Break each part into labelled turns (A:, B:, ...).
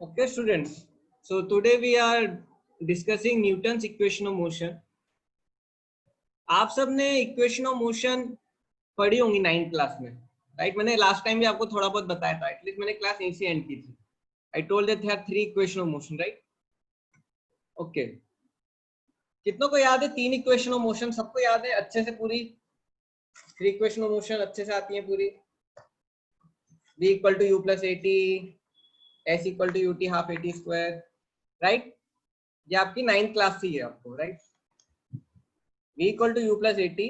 A: Okay, students. So today we are discussing Newton's equation of motion. आप सब ने equation of motion पढ़ी होंगी 9th क्लास में, राइट? मैंने लास्ट टाइम भी आपको थोड़ा बहुत बताया था, एटलीस्ट मैंने क्लास यहीं से एंड की थी. I told that there are 3 equation of motion, right? Okay, कितनों को याद है 3 इक्वेशन ऑफ मोशन? सबको याद है अच्छे से? पूरी 3 इक्वेशन ऑफ मोशन अच्छे से आती है पूरी? v equal to you plus A T, S equal to U T half A T square, right? ये आपकी 9th क्लास से है आपको, right? v equal to you plus A T,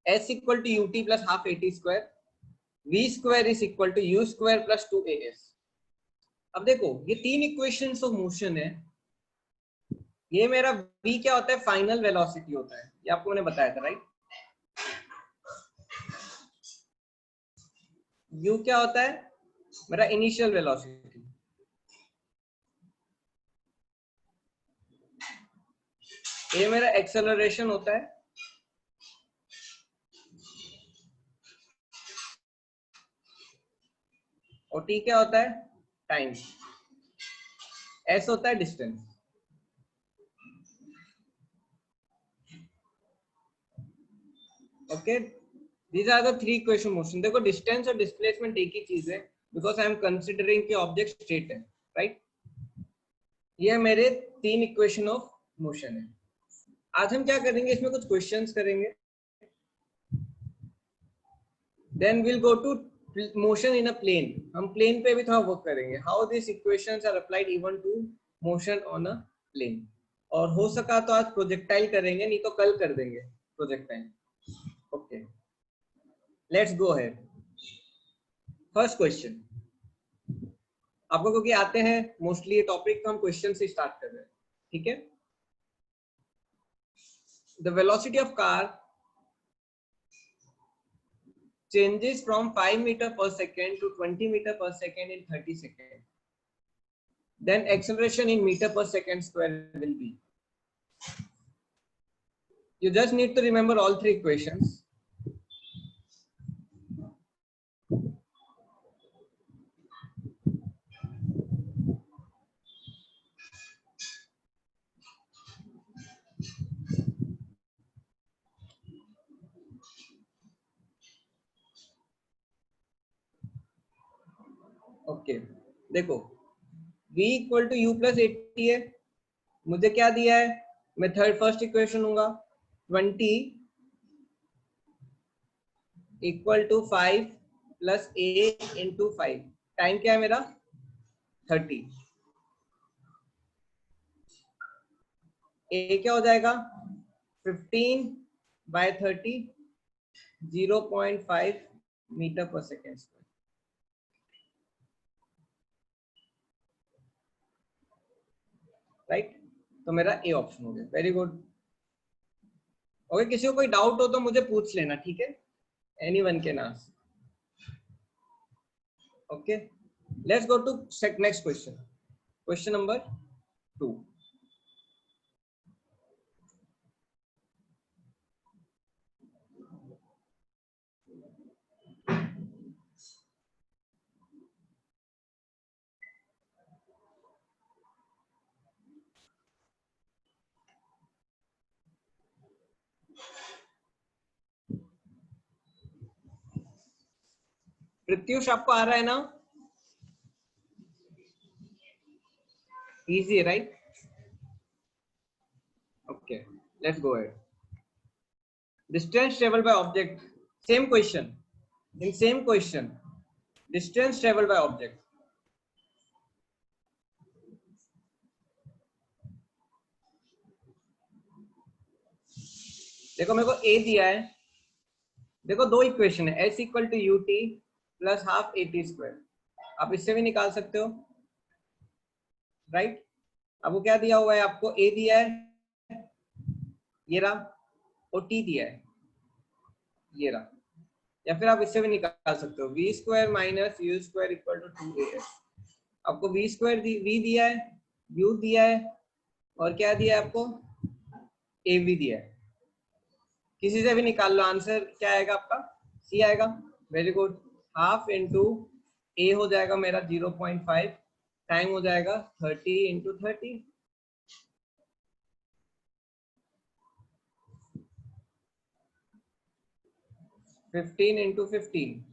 A: s equal to U T plus half A T square, v square is equal to U square plus 2as. अब देखो ये 3 equations of motion है. ये मेरा v क्या होता है? Final velocity होता है, ये आपको मैंने बताया था, राइट? u क्या होता है? मेरा इनिशियल वेलोसिटी. ये मेरा एक्सेलरेशन होता है. और t क्या होता है? टाइम. s होता है distance. Okay, these are the 3 equation motion. देखो डिस्टेंस और डिस्प्लेसमेंट एक ही चीज है, बिकॉज आई एम कंसिडरिंग कि ऑब्जेक्ट स्ट्रेट है, राइट? ये मेरे 3 इक्वेशन ऑफ मोशन है. आज हम क्या करेंगे, इसमें कुछ क्वेश्चंस करेंगे, then will go to motion in a plane. हम प्लेन पे भी थोड़ा वर्क करेंगे, how this equations are applied even to motion on a plane. और हो सका तो आज प्रोजेक्टाइल करेंगे, नहीं तो कल कर देंगे projectile. Okay, let's go ahead. First question आपको क्योंकि आते हैं मोस्टली ये टॉपिक, तो हम क्वेश्चन से स्टार्ट कर रहे हैं, ठीक है? The velocity of car changes from 5 meter per second to 20 meter per second in 30 seconds. Then acceleration in meter per second square will be. You just need to remember all 3 equations. Okay, देखो v equal to you plus A T है. मुझे क्या दिया है? मैं first equation लूंगा, 20 equal to 5 plus A into 5. Time क्या है मेरा? 30. ए क्या हो जाएगा? 15 by 30, 0.5 metre per second square. Right? तो मेरा ए ऑप्शन हो गया. Very good. ओके, किसी को कोई डाउट हो तो मुझे पूछ लेना, ठीक है? Anyone can ask. Okay, let's go to next question. Question number 2. Pratyush आपको आ रहा है ना? Easy, right? Okay, let's go ahead. Distance travel by object. Same question, in same question, distance travel by object. देखो मेरे को ए दिया है. देखो 2 इक्वेशन है, s equal to U T plus half A T square. आप इससे भी निकाल सकते हो, राइट? अब वो क्या दिया हुआ है आपको? ए दिया है, ये रहा, और टी दिया है, ये रहा. या फिर आप इससे भी निकाल सकते हो, V square minus U square equal to 2as. आपको वी स्क्वायर वी दिया है, यू दिया है, और क्या दिया है आपको? ए भी दिया है. किसी से भी निकाल लो, आंसर क्या आएगा आपका? सी आएगा. Very good. हाफ इंटू ए हो जाएगा मेरा 0.5 टाइम हो जाएगा 30 इंटू 30, 15 इंटू 15,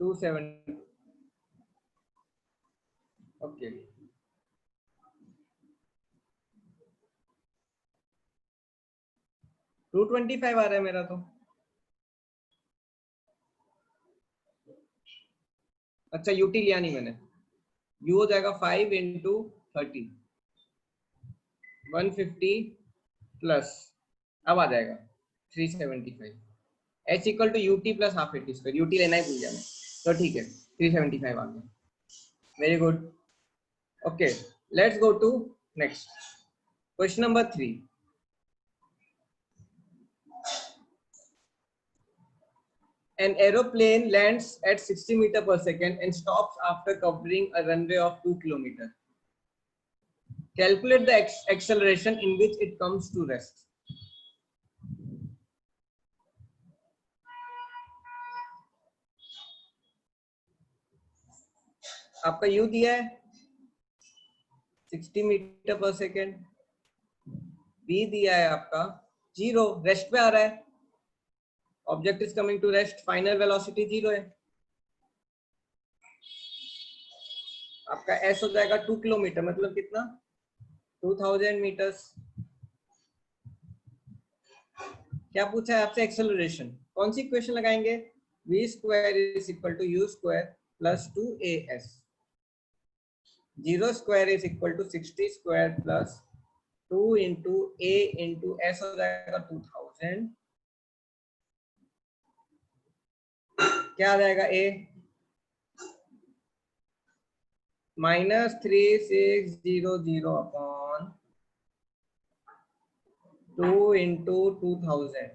A: 270। ओके, 225 आ रहा है मेरा तो। अच्छा यूटी लिया नहीं मैंने, यू हो जाएगा 5 इंटू 30, 150 प्लस, अब आ जाएगा 375, H equal to U T plus half A T square, U T लेना ही भूल गया मैं, तो ठीक है 375 आ गया। Very good. Okay, let's go to next question number 3। An aeroplane lands at 60 meters per second and stops after covering a runway of 2 kilometers. Calculate the acceleration in which it comes to rest. आपका u दिया है 60 metre per second, v दिया है आपका 0, rest पे आ रहा है, object is coming to rest, final velocity 0 है। आपका s हो जाएगा 2 किलोमीटर, मतलब कितना, 2000 मीटर्स। क्या पूछा है आपसे, एक्सेलरेशन। कौन सी इक्वेशन लगाएंगे, v square is equal to u square plus 2as, 0 square is equal to 60 square plus 2 into a into s हो जाएगा 2000, क्या आ जाएगा a, -3600 अपॉन 2 इंटू 2000।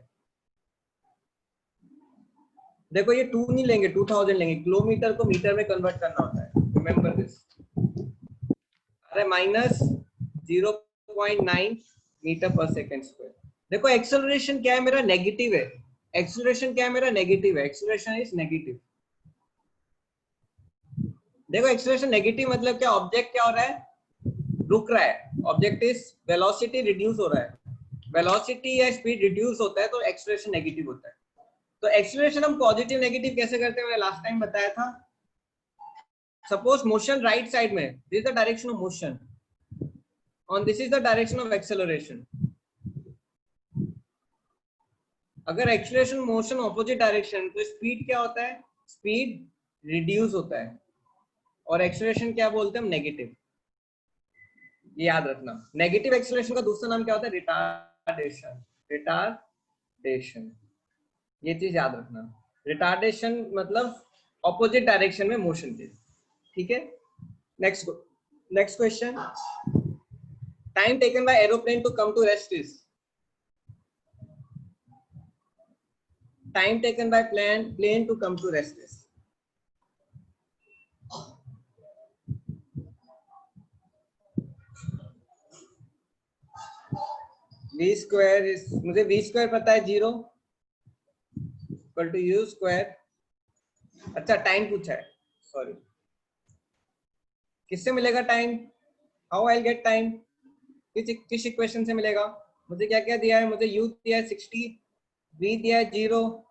A: देखो ये 2 नहीं लेंगे, 2000 लेंगे, किलोमीटर को मीटर में कन्वर्ट करना होता है, रिमेंबर दिस। अरे -0.9 मीटर पर सेकेंड स्क्वायर। देखो एक्सेलरेशन क्या है मेरा, नेगेटिव है, एक्सेलरेशन क्या है मेरा, नेगेटिव है, एक्सेलरेशन इज नेगेटिव। देखो एक्सेलरेशन नेगेटिव मतलब क्या, ऑब्जेक्ट क्या हो रहा है, रुक रहा है, ऑब्जेक्ट इज वेलोसिटी रिड्यूस हो रहा है, वेलोसिटी या स्पीड रिड्यूस होता है तो एक्सेलरेशन नेगेटिव होता है। तो एक्सेलरेशन हम पॉजिटिव नेगेटिव कैसे करते हैं, मैंने लास्ट टाइम बताया था। सपोज मोशन राइट साइड में, this is the direction of motion, और this is the direction of acceleration. अगर एक्सेलरेशन मोशन ऑपोजिट डायरेक्शन, तो स्पीड क्या होता है, स्पीड रिड्यूस होता है, और एक्सेलरेशन क्या बोलते हैं हम, नेगेटिव। ये याद रखना, नेगेटिव एक्सेलरेशन का दूसरा नाम क्या होता है, रिटार्डेशन, रिटार्डेशन, ये चीज याद रखना। रिटार्डेशन मतलब ऑपोजिट डायरेक्शन में मोशन के, ठीक है। Next question, time taken by aeroplane to come to rest is, time taken by plane to come to rest is, v square is, मुझे v स्क्वायर पता है 0 इक्वल टू u स्क्वायर। अच्छा time पूछा है, sorry, किससे मिलेगा time, how I get time, किस equation से मिलेगा। मुझे क्या क्या दिया है, मुझे u दिया है 60, v दिया है 0,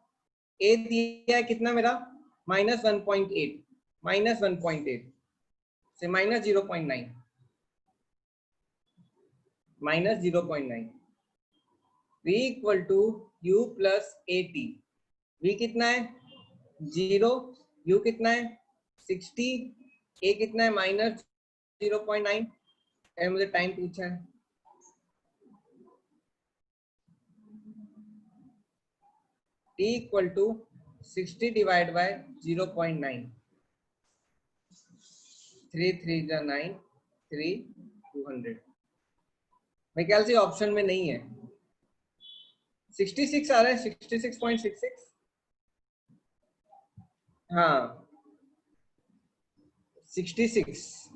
A: a दिया है कितना मेरा, -1.8, -1.8 से -0.9, -0.9, v equal to u plus at, v कितना है 0, u कितना है 60, a कितना है -0.9, मुझे टाइम पूछा है। t equal to 60 divide by 0.9, 3 3 जा 9, 3 200। मेरे ख्याल से ऑप्शन में नहीं है, 66 आ रहा है, 66.66, हाँ 66,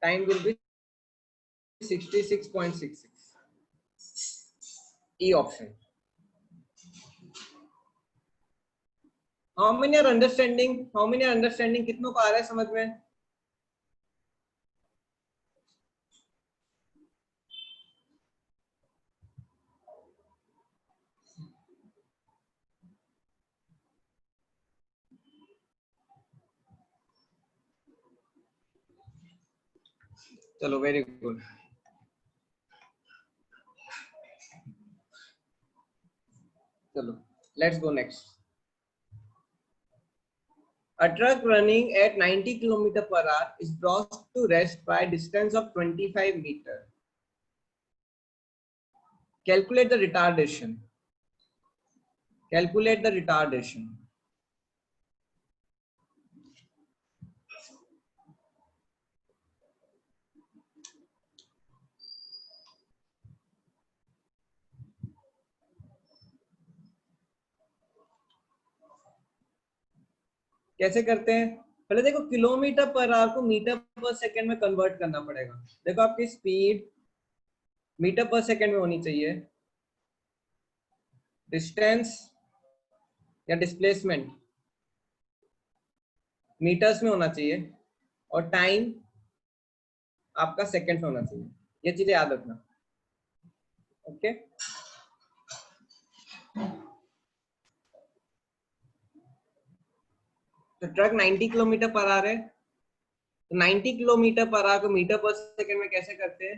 A: time will be 66.66। E option. How many are understanding, कितनों को आ रहा है समझ में? चलो वेरी गुड। चलो let's go next. A truck running at 90 km/h is brought to rest by a distance of 25 meters. Calculate the retardation. Calculate the retardation. कैसे करते हैं? पहले देखो किलोमीटर पर आवर को मीटर पर सेकंड में कन्वर्ट करना पड़ेगा। देखो आपकी स्पीड मीटर पर सेकंड में होनी चाहिए, डिस्टेंस या डिस्प्लेसमेंट मीटर्स में होना चाहिए, और टाइम आपका सेकंड में होना चाहिए। ये चीजें याद रखना। ओके तो ट्रक 90 किलोमीटर पर आवर है, तो 90 किलोमीटर पर आवर को मीटर पर सेकंड में कैसे करते हैं?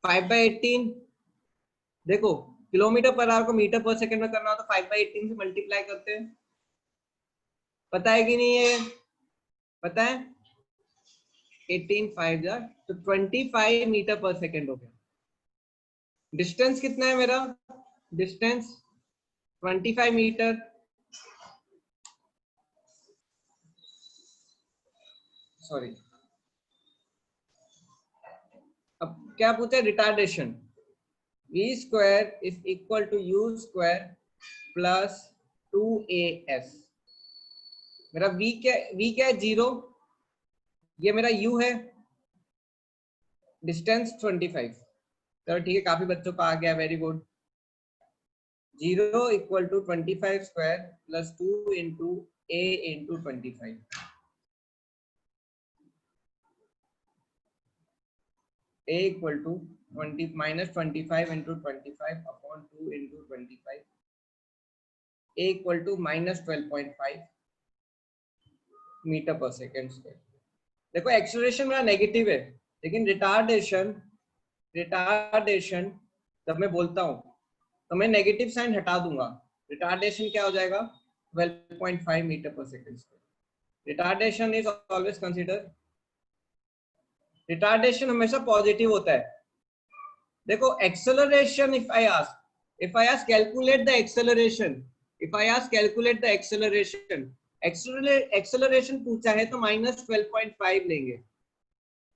A: 5/18। देखो किलोमीटर पर आवर को मीटर पर सेकंड में करना हो तो 5/18 से मल्टीप्लाई करते हैं। पता है कि नहीं है? पता है? 18 5 जा तो 25 मीटर पर सेकंड हो गया। डिस्टेंस कितना है मेरा? Distance 25 metre. सॉरी, अब क्या पूछा? Retardation. v square is equal to u square plus 2as। मेरा v क्या है? 0। ये मेरा u है, डिस्टेंस 25। चलो ठीक है, काफी बच्चों का आ गया, very good. 0 equal to 25 square plus 2 into a into 25। a equal to 20 minus 25 into 25 upon 2 into 25। a equal to minus 12.5 metre per second square. देखो एक्सेलरेशन मेरा नेगेटिव है, लेकिन रिटार्डेशन जब मैं बोलता हूं तो मैं नेगेटिव साइन हटा दूंगा। रिटार्डेशन क्या हो जाएगा? 12.5 metre per second square. Retardation is always consider, retardation हमेशा पॉजिटिव होता है। देखो acceleration, if I ask calculate the acceleration, acceleration पूछा है तो माइनस 12.5 लेंगे,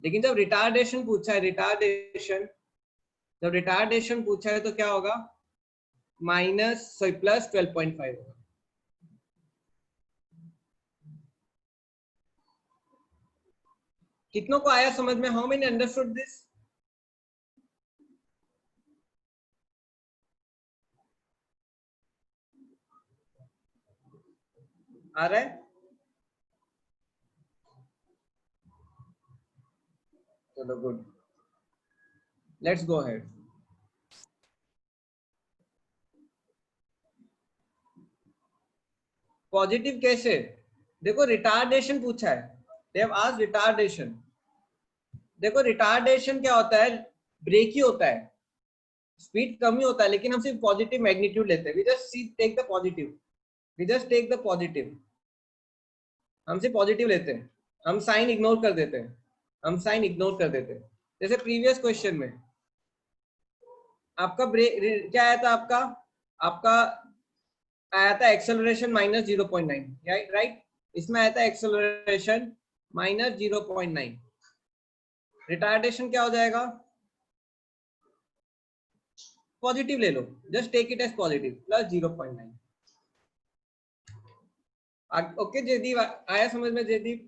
A: लेकिन जब रिटार्डेशन पूछा है, रिटार्डेशन पूछा है तो क्या होगा? प्लस 12.5 होगा। कितनों को आया समझ में? How many understood this? आ रहा है? चलो good, let's go ahead. Positive कैसे? देखो रिटार्डेशन पूछा है, दे हैव आस्क्ड रिटार्डेशन। देखो रिटार्डेशन क्या होता है? ब्रेक ही होता है, स्पीड कम ही होता है, लेकिन हम सिर्फ पॉजिटिव मैग्नीट्यूड लेते हैं। We just take the positive, हम सिर्फ पॉजिटिव लेते हैं, हम साइन इग्नोर कर देते हैं। जैसे प्रीवियस क्वेश्चन में आपका ब्रेक क्या आया था? आपका आया था एक्सेलरेशन माइनस 0.9, राइट? इसमें आया था एक्सेलरेशन माइनस 0.9। रिटार्डेशन क्या हो जाएगा? पॉजिटिव ले लो, just take it as positive, plus 0.9। Okay Jaydeep, आया समझ में Jaydeep?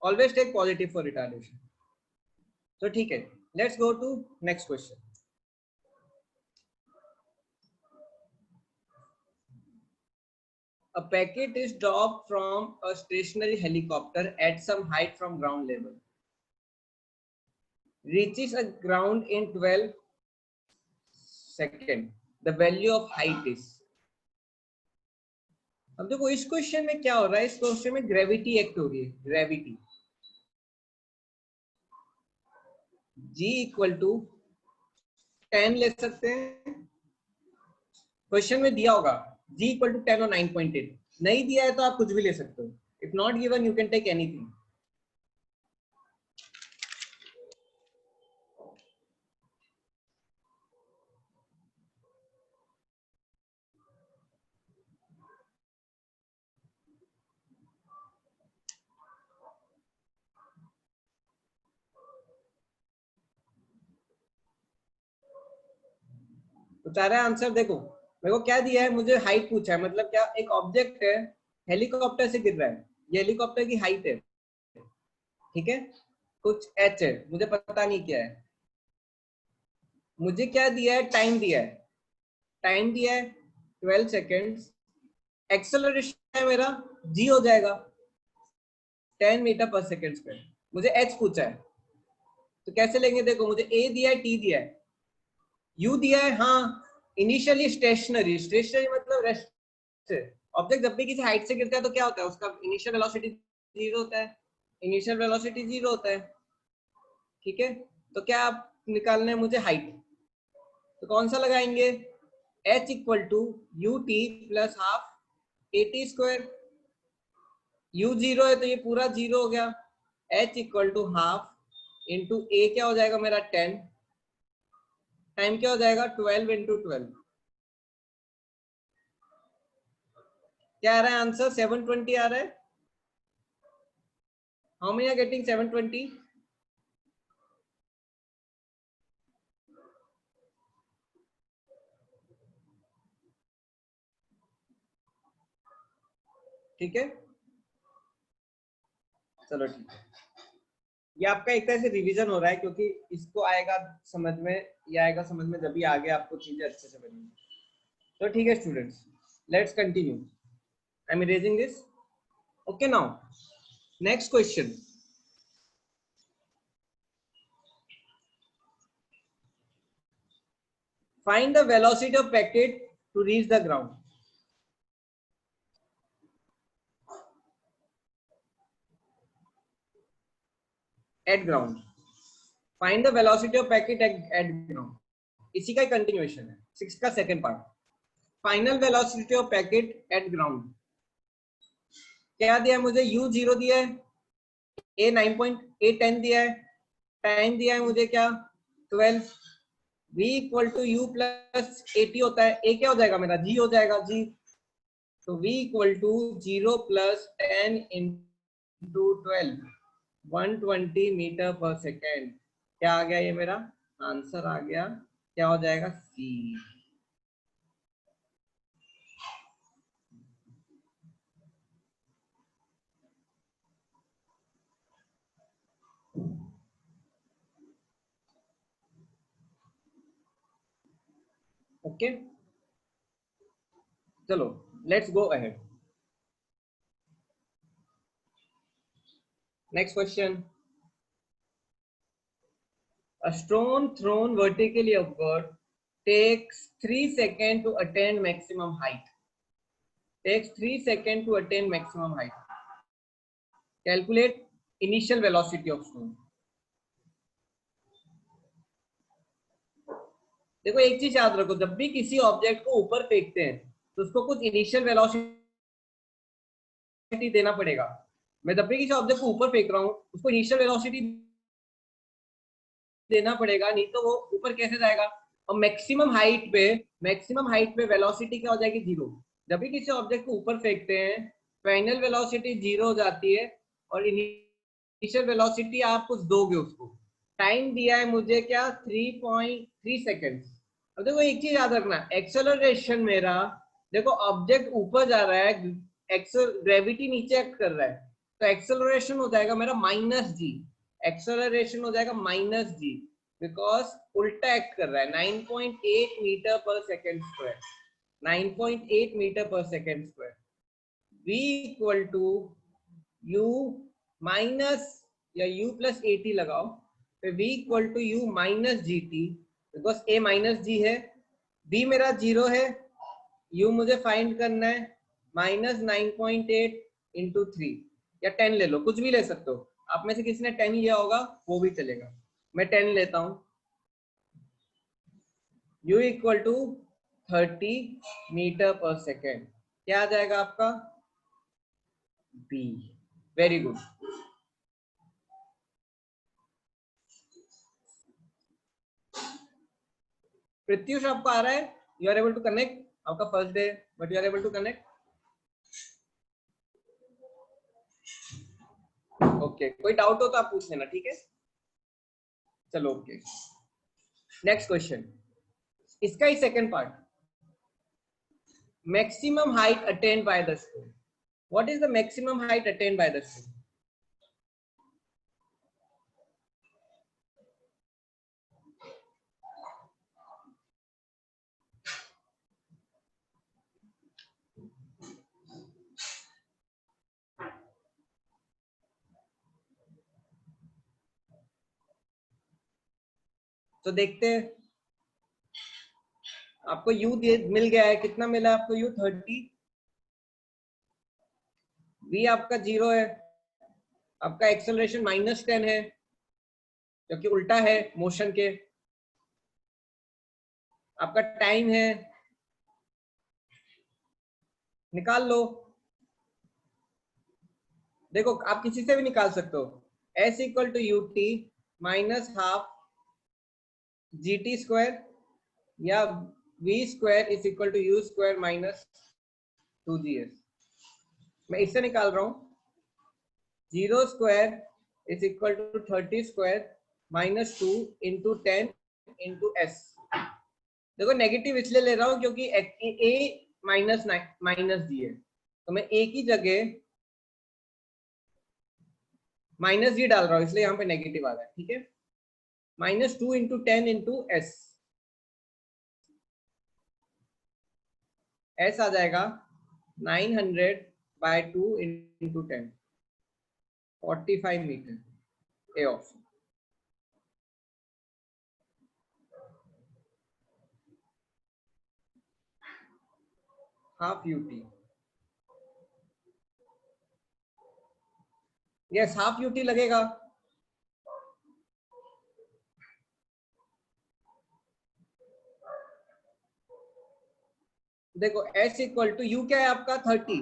A: Always take positive for retardation. तो ठीक है, let's go to next question. A packet is dropped from a stationary helicopter at some height from ground level. Reaches a ground in 12 seconds. The value of height is. अब देखो इस question में क्या हो रहा है, इस क्वेश्चन में ग्रेविटी एक्ट हो रही है. ग्रेविटी G इक्वल टू 10 ले सकते हैं. क्वेश्चन में दिया होगा G इक्वल टू 10 और 9.8. नहीं दिया है तो आप कुछ भी ले सकते हो. If not given you can take anything. तो सारा आंसर देखो, मेरे को क्या दिया है, मुझे हाइट पूछा है. मतलब क्या, एक ऑब्जेक्ट है, हेलीकॉप्टर से गिर रहा है, ये हेलीकॉप्टर की हाइट है, ठीक है, कुछ h है, मुझे पता नहीं क्या है. मुझे क्या दिया है, टाइम दिया है. टाइम दिया है 12 सेकेंड्स. एक्सेलरेशन है मेरा g हो जाएगा 10 मीटर पर सेकेंड स्क्वायर. मुझे h पूछा है, तो कैसे लेंगे. देखो मुझे a दिया है, t दिया है, u दिया है. हाँ, इनिशियली स्टेशनरी. स्टेशनरी मतलब रेस्ट. ऑब्जेक्ट जब भी किसी हाइट से गिरता है तो क्या होता है, उसका इनिशियल वेलोसिटी 0 होता है. इनिशियल वेलोसिटी 0 होता है, ठीक है. तो क्या आप निकालना है मुझे हाइट, तो कौन सा लगाएंगे, h equal to U T plus half A T square. u 0 है तो ये पूरा 0 हो गया. h equal to half into a क्या हो जाएगा मेरा 10. टाइम क्या हो जाएगा 12 इंटू 12. क्या आ रहा है आंसर, 720 आ रहा है. How many are getting 720. ठीक है, चलो ठीक है. ये आपका एक तरह से रिवीजन हो रहा है, क्योंकि इसको आएगा समझ में, ये आएगा समझ में जब भी आगे आपको चीजें अच्छे से बनेंगी. तो ठीक है students, let's continue. I am erasing this. Okay, now next question. Find the velocity of packet to reach the ground. At ground. Find the velocity of packet at ground. इसी का कंटिन्यूएशन है, 6 का second part. Final velocity of packet eight ground. क्या दिया है मुझे, u 0 दिया है, a 9.8 दिया है, टाइम दिया है मुझे क्या 12. v equal to you plus 80 होता है. a क्या हो जाएगा मेरा, g हो जाएगा g. तो v equal to 0 plus 10 into 12, 120 metre per second. क्या आ गया, ये मेरा आंसर आ गया. क्या हो जाएगा, सी. ओके, चलो let's go ahead. Next question. A stone thrown vertically upward takes 3 seconds to attain maximum height. Takes 3 seconds to attain maximum height. Calculate initial velocity of stone. देखो एक चीज याद रखो, जब भी किसी ऑब्जेक्ट को ऊपर फेंकते हैं तो उसको कुछ इनिशियल वेलोसिटी देना पड़ेगा. मैं जब भी किसी ऑब्जेक्ट को ऊपर फेंक रहा हूँ उसको इनिशियल वेलोसिटी देना पड़ेगा, नहीं तो वो ऊपर कैसे जाएगा. और मैक्सिमम हाइट पे वेलोसिटी क्या हो जाएगी, 0. जब भी किसी ऑब्जेक्ट को ऊपर फेंकते हैं फाइनल वेलोसिटी 0 हो जाती है और इनिशियल वेलोसिटी आप कुछ दोगे उसको. टाइम दिया है मुझे क्या 3.3 सेकेंड्स. अब देखो एक चीज याद रखना, एक्सेलरेशन मेरा, देखो ऑब्जेक्ट ऊपर जा रहा है, ग्रेविटी नीचे एक्ट कर रहा है, तो एक्सेलरेशन हो जाएगा मेरा -g. एक्सेलरेशन हो जाएगा -g बिकॉज उल्टा एक्ट कर रहा है. 9.8 metre per second square. 9.8 metre per second square. v equal to u minus या u प्लस at लगाओ, फिर v equal to u minus gt, because a minus g है, b मेरा 0 है, u मुझे फाइंड करना है माइनस 9.8 इंटू 3 या 10 ले लो, कुछ भी ले सकते हो, आप में से किसी ने 10 लिया होगा वो भी चलेगा, मैं 10 लेता हूं। u equal to 30 metre per second, क्या आ जाएगा आपका b। Very good. प्रत्युष आपको आ रहा है, you are able to connect, आपका first day but you are able to connect. Okay, कोई डाउट हो तो आप पूछ लेना, ठीक है। चलो ओके, नेक्स्ट क्वेश्चन, इसका ही second part, maximum height attained by the stone. What is the maximum height attained by the stone? तो देखते हैं, आपको u मिल गया है, कितना मिला आपको u 30, v आपका 0 है, आपका एक्सेलरेशन -10 है जो कि उल्टा है मोशन के, आपका टाइम है, निकाल लो। देखो आप किसी से भी निकाल सकते हो, s equal to U T minus half G T square या v square is equal to U square minus 2gs। मैं इससे निकाल रहा हूं, 0 square is equal to 30 square minus 2 into 10 into S. देखो नेगेटिव इसलिए ले रहा हूं क्योंकि a माइनस जी है, तो मैं a की जगह माइनस जी डाल रहा हूं, इसलिए यहाँ पे नेगेटिव आ रहा है, ठीक है। -2 इंटू 10 इंटू एस, एस आ जाएगा 900 by 2 into 10, 45 metre, A option. Half U T, yes half U T लगेगा। देखो s इक्वल टू u क्या है आपका 30,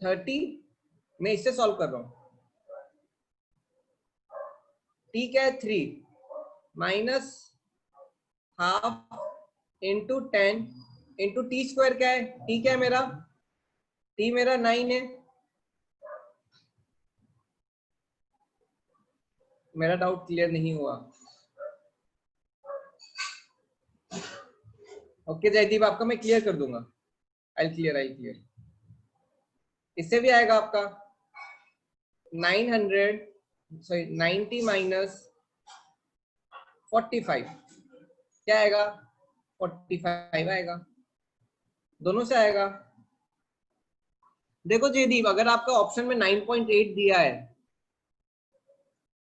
A: 30 मैं इससे सॉल्व कर रहा हूं, t क्या है 3 minus half into 10 into T square क्या है, t क्या है मेरा, t मेरा 9 है, मेरा डाउट क्लियर नहीं हुआ। ओके जयदीप, आपका मैं क्लियर कर दूंगा, आई क्लियर। इससे भी आएगा आपका 900 सॉरी 90 माइनस 45, क्या आएगा 45 आएगा, दोनों से आएगा। देखो जयदीप, अगर आपका ऑप्शन में 9.8 दिया है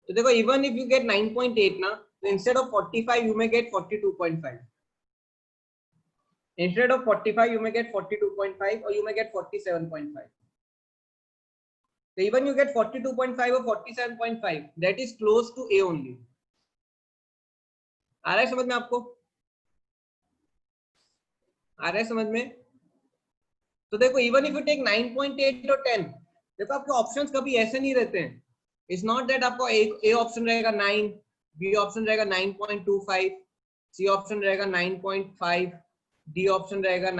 A: तो देखो इवन इफ यू गेट 9.8 ना, तो instead of 45 you may gate 42.5, instead of 45 you may gate 42.5 और you may gate 47.5, so even you get 42.5 or 47.5, that is close to a only। आ रहा है समझ में आपको, आ रहा है समझ में? तो देखो इवन इफ यू टेक 9.8 और 10, देखो आपके ऑप्शंस कभी ऐसे नहीं रहते हैं, इट्स नॉट दैट आपको ए ऑप्शन रहेगा 9, बी ऑप्शन रहेगा 9.25, सी ऑप्शन रहेगा 9.5, डी ऑप्शन रहेगा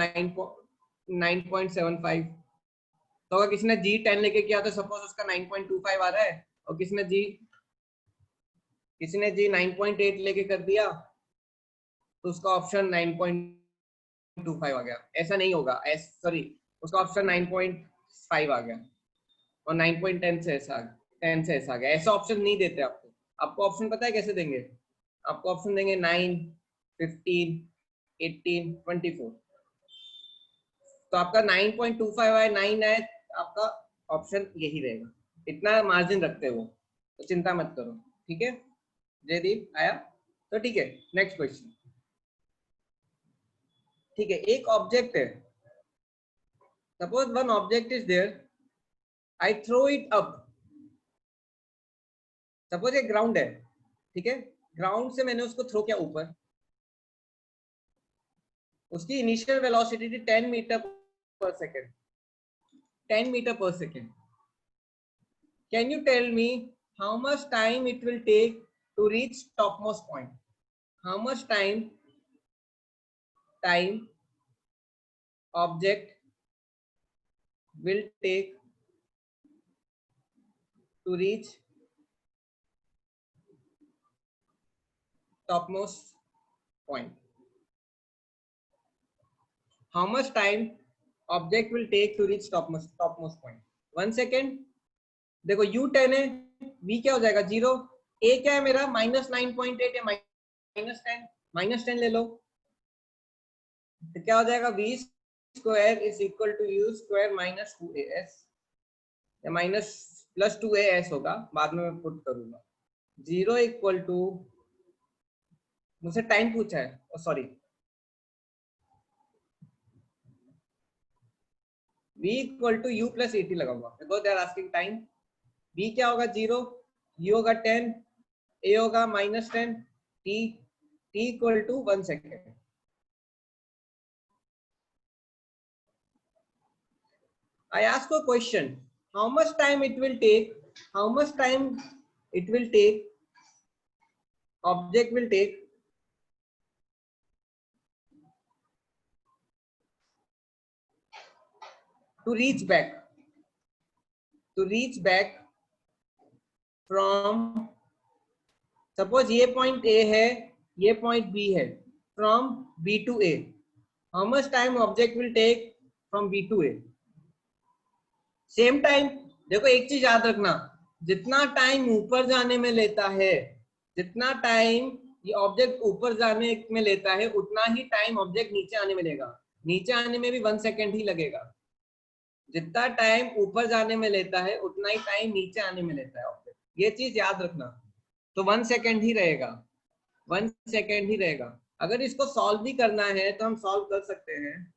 A: 9.75। तो अगर किसी ने जी 10 लेके किया तो सपोज उसका 9.25 आ रहा है, और किसी ने जी 9.8 लेके कर दिया तो उसका ऑप्शन 9.25 आ गया, ऐसा नहीं होगा, सॉरी उसका ऑप्शन 9.5 आ गया और 9.10 से ऐसा 10 से ऐसा आ गया, ऐसा ऑप्शन नहीं देते आपको। आपको ऑप्शन पता है कैसे देंगे, आपको ऑप्शन देंगे 9, 15, 18, 24। तो आपका 9.25 है, 9 है, आपका ऑप्शन यही रहेगा। इतना मार्जिन रखते हो तो चिंता मत करो, ठीक है। जयदीप आया तो ठीक है। नेक्स्ट क्वेश्चन, ठीक है। एक ऑब्जेक्ट है, suppose one object is there, I throw it up. Suppose एक ग्राउंड है, ठीक है। ग्राउंड से मैंने उसको थ्रो किया ऊपर, उसकी इनिशियल वेलोसिटी थी 10 metre per second, 10 metre per second. Can you tell me how much time it will take to reach topmost point? How much time object will take to reach topmost point? How much time object will take to reach topmost point? 1 second। देखो U10 है, V क्या हो जाएगा 0, A क्या है मेरा -9.8 है, -10 ले लो, तो क्या हो जाएगा V square is equal to U square minus 2AS, या माइनस प्लस 2AS होगा, बाद में मैं पुट करूंगा। 0 इक्वल टू, मुझसे टाइम पूछा है, sorry, V equal to U plus 80 लगाऊंगा because they are asking time. V क्या होगा 0, U होगा 10, A होगा -10, T equal to 1 second. I ask a question, how much time it will take, object will take to reach back from, suppose ये point A है, ये point B है, from B to A, how much time object will take from B to A? Same time. देखो एक चीज याद रखना, जितना टाइम ऊपर जाने में लेता है, जितना टाइम ये ऑब्जेक्ट ऊपर जाने में लेता है, उतना ही टाइम ऑब्जेक्ट नीचे आने में लेगा। नीचे आने में भी 1 सेकेंड ही लगेगा। जितना टाइम ऊपर जाने में लेता है, उतना ही टाइम नीचे आने में लेता है ऑब्जेक्ट, ये चीज याद रखना। तो 1 सेकेंड ही रहेगा, 1 सेकेंड ही रहेगा। अगर इसको सॉल्व भी करना है तो हम सॉल्व कर सकते हैं।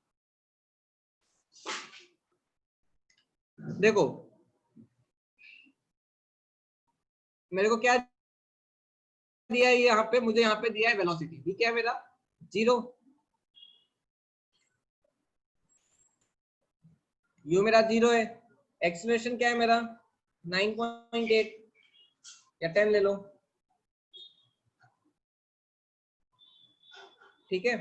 A: देखो मेरे को क्या दिया है यहाँ पे, मुझे यहाँ पे दिया है वेलोसिटी, ये क्या है मेरा 0, U मेरा 0 है, एक्सेलरेशन क्या है मेरा 9.8 या 10 ले लो, ठीक है।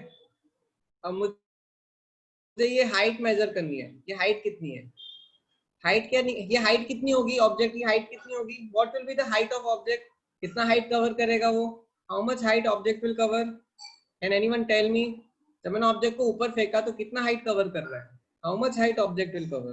A: अब मुझे ये हाइट मेजर करनी है, ये हाइट कितनी है, हाइट क्या नहीं, ये हाइट कितनी होगी, ऑब्जेक्ट की हाइट कितनी होगी, what will be the height of object, कितना हाइट कवर करेगा वो, how much height object will cover, can anyone tell me? जब मैंने ऑब्जेक्ट को ऊपर फेंका तो कितना हाइट कवर कर रहा है, how much height object will cover?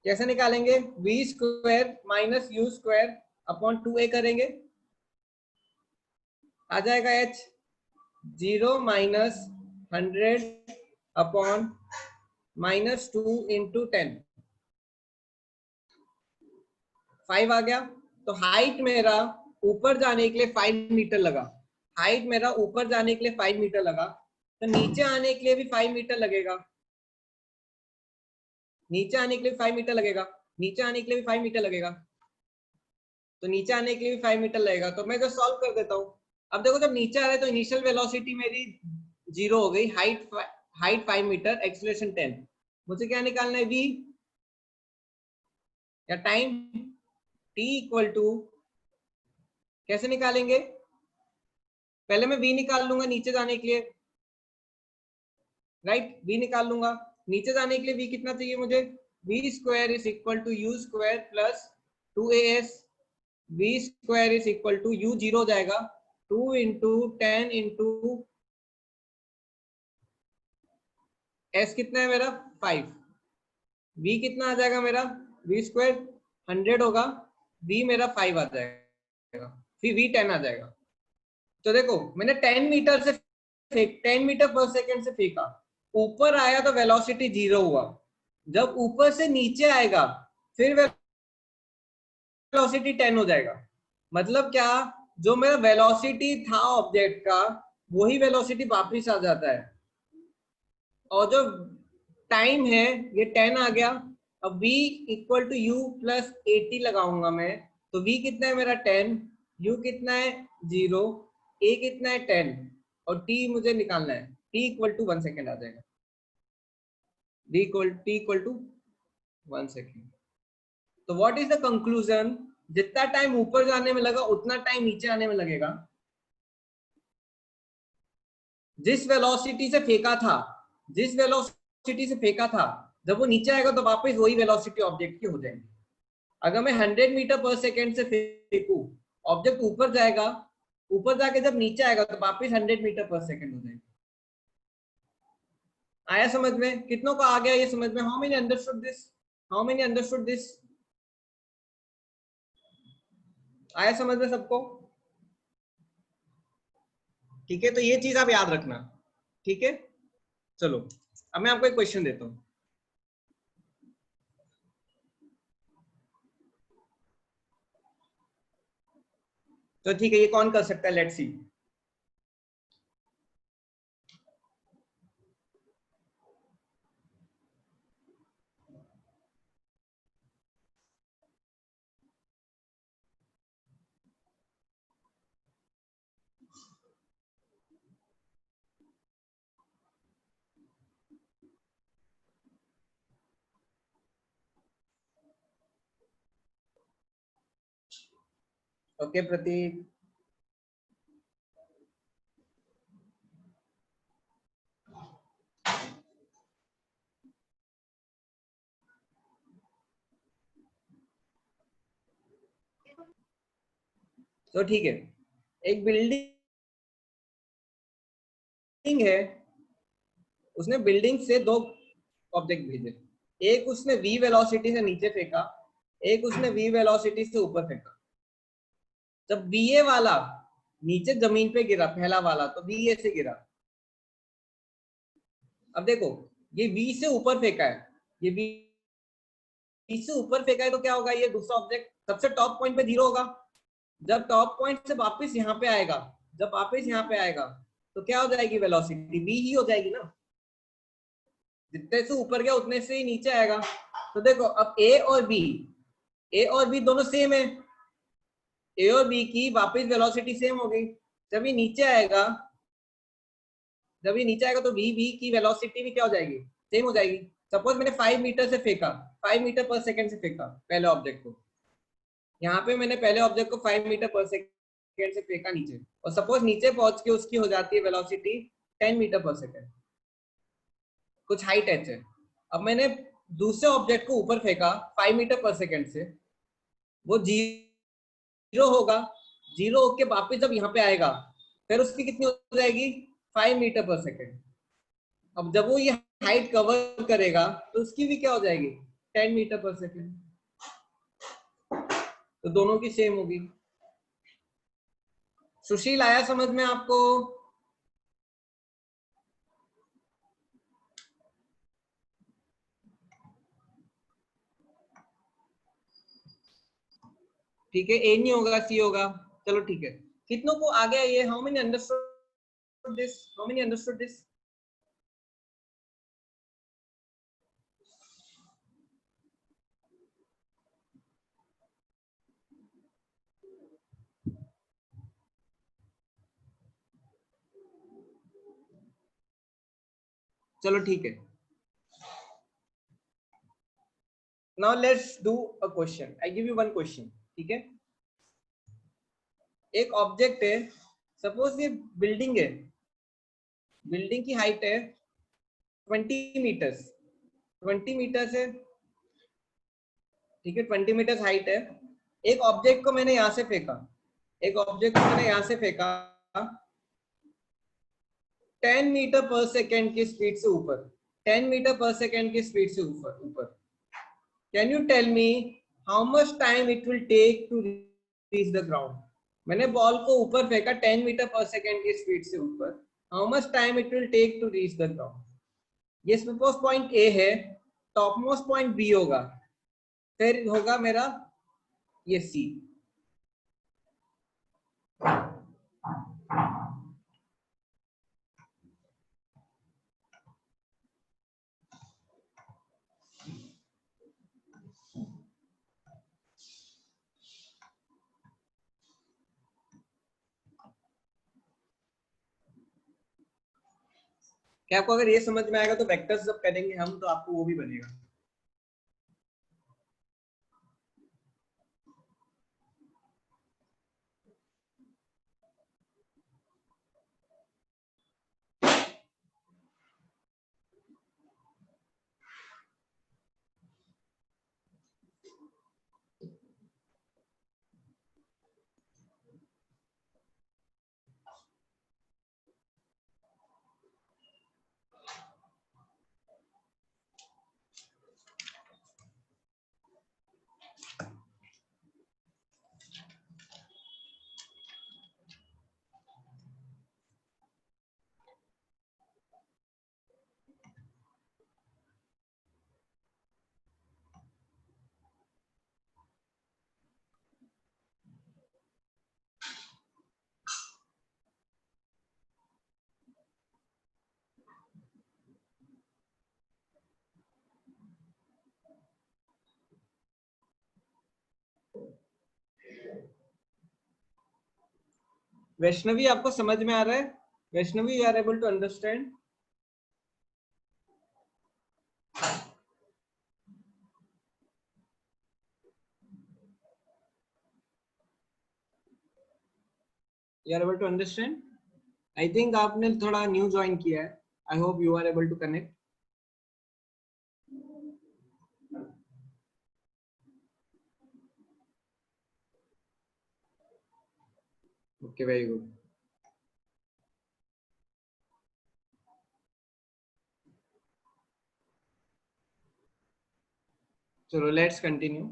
A: कैसे निकालेंगे, V square minus U square upon 2A करेंगे, आ जाएगा H 0 माइनस 100 अपॉन -2 इंटू 10, 5 आ गया। तो हाइट मेरा ऊपर जाने के लिए 5 मीटर लगा, हाइट मेरा ऊपर जाने के लिए 5 मीटर लगा, तो नीचे आने के लिए भी 5 मीटर लगेगा, नीचे आने के लिए 5 मीटर लगेगा, नीचे आने के लिए भी 5 मीटर लगेगा, तो नीचे आने के लिए भी 5 मीटर लगेगा। तो मैं जो सॉल्व कर देता हूँ, अब देखो जब नीचे आ रहा है तो इनिशियल वेलोसिटी मेरी 0 हो गई, हाइट 5 मीटर, एक्सेलरेशन 10, मुझे क्या निकालना है, V या टाइम T इक्वल टू, कैसे निकालेंगे, पहले मैं V निकाल लूंगा नीचे जाने के लिए, राइट, V निकाल लूंगा, नीचे जाने के लिए V कितना चाहिए मुझे, V square is equal to U square plus 2AS, V square is equal to U 0 हो जाएगा 2 इंटू 10 इंटू S कितना है मेरा 5, V कितना आ जाएगा मेरा v स्क्वायर 100 होगा, v मेरा 5 आ जाएगा, फिर v 10 आ जाएगा। तो देखो मैंने 10 मीटर से 10 मीटर पर सेकेंड से फेंका, ऊपर आया तो वेलोसिटी 0 हुआ, जब ऊपर से नीचे आएगा फिर वेलोसिटी 10 हो जाएगा। मतलब क्या, जो मेरा वेलोसिटी था ऑब्जेक्ट का वही वेलोसिटी वापस आ जाता है, और जो टाइम है ये 10 आ गया। अब v equal to you plus 80 लगाऊंगा मैं, तो v कितना है मेरा 10, u कितना है 0, a कितना है 10, और t मुझे निकालना है, t इक्वल टू 1 सेकेंड आ जाएगा, t इक्वल टू 1 सेकेंड। तो व्हाट इज द कंक्लूजन, जितना टाइम ऊपर जाने में लगा उतना टाइम नीचे आने में लगेगा। जिस वेलोसिटी से फेंका था, जिस वेलोसिटी से फेंका था, जब वो नीचे आएगा तो वापस वही वेलोसिटी ऑब्जेक्ट की हो जाएगी। अगर मैं 100 मीटर पर सेकेंड से फेंकू, ऑब्जेक्ट ऊपर जाएगा, ऊपर जाके जब नीचे आएगा तो वापस 100 मीटर पर सेकेंड हो जाएगी। आया समझ में? कितनों को आ गया ये समझ में? How many understood this? How many understood this? आया समझ में सबको? ठीक है, तो ये चीज आप याद रखना। ठीक है, चलो अब मैं आपको एक क्वेश्चन देता हूं। तो ठीक है, ये कौन कर सकता है? Let's see. ओके प्रतीक, तो ठीक है, एक बिल्डिंग है, उसने बिल्डिंग से दो ऑब्जेक्ट भेजे, एक उसने v वेलोसिटी से नीचे फेंका, एक उसने v वेलोसिटी से ऊपर फेंका। जब va वाला नीचे जमीन पे गिरा, पहला वाला, तो va से गिरा। अब देखो, ये v से ऊपर फेंका है, ये v से ऊपर फेंका है, तो क्या होगा, ये दूसरा ऑब्जेक्ट सबसे टॉप पॉइंट पे 0 होगा। जब टॉप पॉइंट से वापस यहाँ पे आएगा, जब वापस यहाँ पे आएगा तो क्या हो जाएगी, वेलोसिटी v ही हो जाएगी ना। जितने से ऊपर गया उतने से ही नीचे आएगा। तो देखो अब a और b दोनों सेम है, a और b की वापस वेलोसिटी सेम हो गई। जब ये नीचे आएगा, जब ये नीचे आएगा तो v की वेलोसिटी भी क्या हो जाएगी, सेम हो जाएगी। सपोज मैंने 5 मीटर से फेंका, 5 मीटर पर सेकेंड से फेंका पहले ऑब्जेक्ट को, यहाँ पे मैंने पहले ऑब्जेक्ट को 5 मीटर पर सेकेंड से फेंका नीचे, और सपोज नीचे पहुंच के उसकी हो जाती है वेलोसिटी 10 मीटर पर सेकेंड, कुछ हाइट एच है। अब मैंने दूसरे ऑब्जेक्ट को ऊपर फेंका 5 मीटर पर सेकेंड से, वो 0 होगा, 0 होके वापस जब यहाँ पे आएगा फिर उसकी कितनी हो जाएगी, 5 मीटर पर सेकेंड। अब जब वो ये हाइट कवर करेगा तो उसकी भी क्या हो जाएगी, 10 मीटर पर सेकेंड। तो दोनों की सेम होगी। सुशील, आया समझ में आपको? ठीक है, ए नहीं होगा, सी होगा। चलो ठीक है, कितनों को आ गया ये? How many understood this? How many understood this? चलो ठीक है, now let's do a question. I give you one question. ठीक है, एक ऑब्जेक्ट है, सपोज ये बिल्डिंग है, बिल्डिंग की हाइट है 20 मीटर्स, 20 मीटर्स है। ठीक है, 20 मीटर्स हाइट है। एक ऑब्जेक्ट को मैंने यहां से फेंका, एक ऑब्जेक्ट को मैंने यहां से फेंका 10 मीटर पर सेकेंड की स्पीड से ऊपर, 10 मीटर पर सेकेंड की स्पीड से ऊपर ऊपर। Can you tell me how much time it will take to reach the ground? मैंने बॉल को ऊपर फेंका 10 मीटर पर सेकेंड की स्पीड से ऊपर, how much time it will take to reach the ground? ये सपोज पॉइंट ए है, top most point B होगा, फिर होगा मेरा ये सी। क्या आपको अगर ये समझ में आएगा तो वेक्टर्स जब करेंगे हम तो आपको वो भी बनेगा। वैष्णवी आपको समझ में आ रहा है? Vaishnavi, you are able to understand? You are able to understand? I think आपने थोड़ा न्यू ज्वाइन किया है। I hope you are able to connect. Okay, very good. चलो लेट्स कंटिन्यू।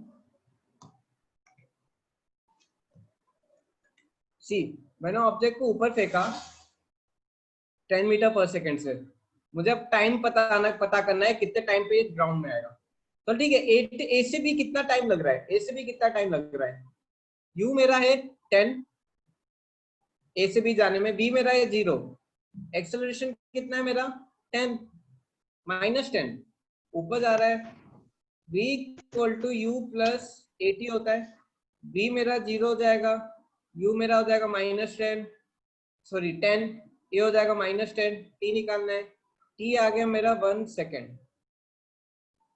A: सी, मैंने ऑब्जेक्ट को ऊपर फेंका 10 मीटर पर सेकेंड से, मुझे अब टाइम पता करना है कितने टाइम पे ग्राउंड में आएगा। तो ठीक है, ए से बी कितना टाइम लग रहा है? ए से बी कितना टाइम लग रहा है? यू मेरा है 10 ए से बी जाने में, बी मेरा है 0, एक्सेलरेशन कितना है मेरा? 10 -10 ऊपर जा रहा है। v equal to you plus A T होता है। b मेरा 0 हो जाएगा, u मेरा हो जाएगा -10, सॉरी 10, ए हो जाएगा -10, t निकालना है, t आ गया मेरा 1 सेकेंड।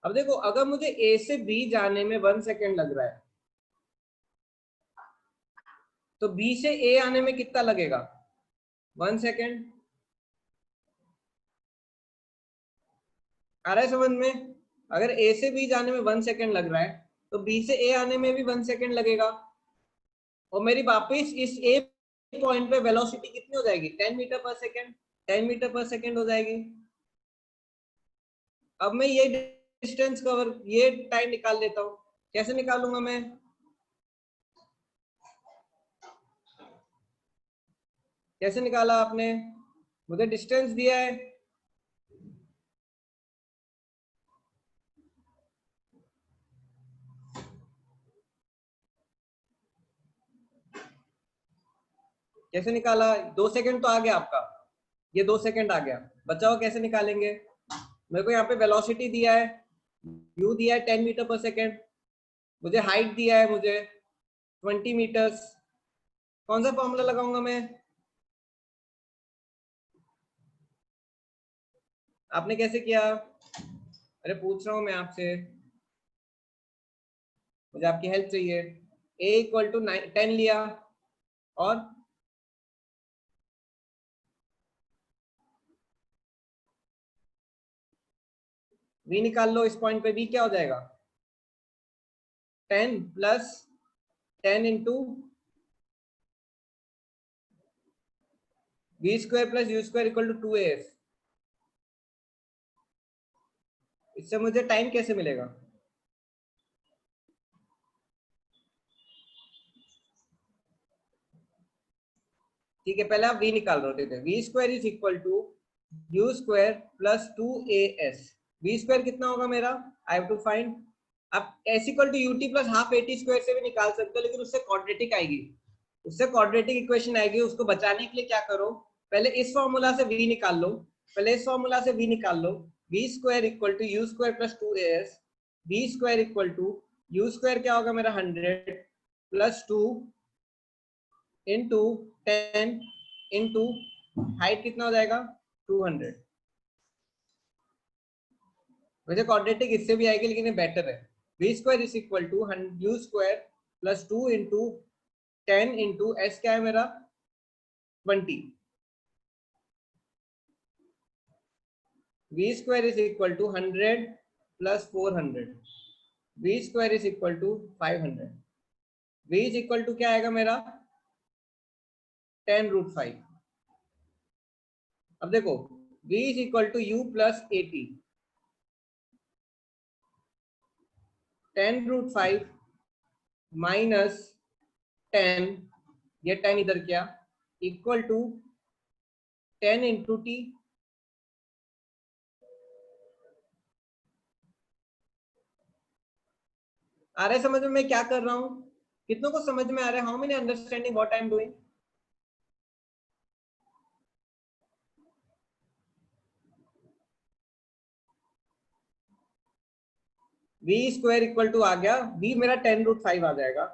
A: अब देखो, अगर मुझे a से b जाने में 1 सेकेंड लग रहा है तो b से a आने में कितना लगेगा? 1 सेकेंड। आ रहा है समझ में? अगर a से b जाने में 1 सेकेंड लग रहा है तो b से a आने में भी 1 सेकेंड लगेगा, और मेरी वापस इस a पॉइंट पे वेलोसिटी कितनी हो जाएगी? 10 metre per second, 10 metre per second हो जाएगी। अब मैं ये डिस्टेंस कवर, ये टाइम निकाल लेता हूँ। कैसे निकालूंगा मैं? कैसे निकाला आपने? मुझे डिस्टेंस दिया है, कैसे निकाला? 2 सेकंड तो आ गया आपका, ये 2 सेकंड आ गया। बचाओ कैसे निकालेंगे? मेरे को यहाँ पे वेलोसिटी दिया है, u दिया है 10 मीटर पर सेकेंड, मुझे हाइट दिया है मुझे 20 मीटर्स। कौन सा फॉर्मूला लगाऊंगा मैं? आपने कैसे किया? अरे पूछ रहा हूं मैं आपसे, मुझे आपकी हेल्प चाहिए। a इक्वल टू 10 लिया, और v निकाल लो। इस पॉइंट पे v क्या हो जाएगा? 10 plus 10 into v square plus u square equal to 2as। इससे मुझे टाइम कैसे मिलेगा? ठीक है, पहले आप v निकाल रहे थे, v square is equal to u square plus 2as। v square कितना होगा मेरा, आई हैव टू फाइंड। आप s equal to ut plus half at square से भी निकाल सकते हो, लेकिन उससे क्वाड्रेटिक आएगी, उससे क्वाड्रेटिक इक्वेशन आएगी। उसको बचाने के लिए क्या करो, पहले इस फॉर्मूला से v निकाल लो, पहले इस फॉर्मूला से v निकाल लो। v square equal to u square plus 2as, v square equal to u square क्या होगा मेरा 100 प्लस 2 इंटू 10 इंटू हाइट कितना हो जाएगा 200। वैसे क्वाड्रेटिक इससे भी आएगी, लेकिन ये बेटर है। v square is equal to u square plus 2 into 10 into s क्या है मेरा 20। v square is equal to 100 plus 400, v square is equal to 500। v is equal to क्या आएगा मेरा 10√5। अब देखो v is equal to u plus 80, 10√5 minus 10, ये 10 इधर क्या इक्वल टू 10 इंटू टी। आ रहा है समझ में मैं क्या कर रहा हूं, कितनों को समझ में आ रहा है, how many understanding what I am doing. v square equal to आ गया, v मेरा 10√5 आ जाएगा।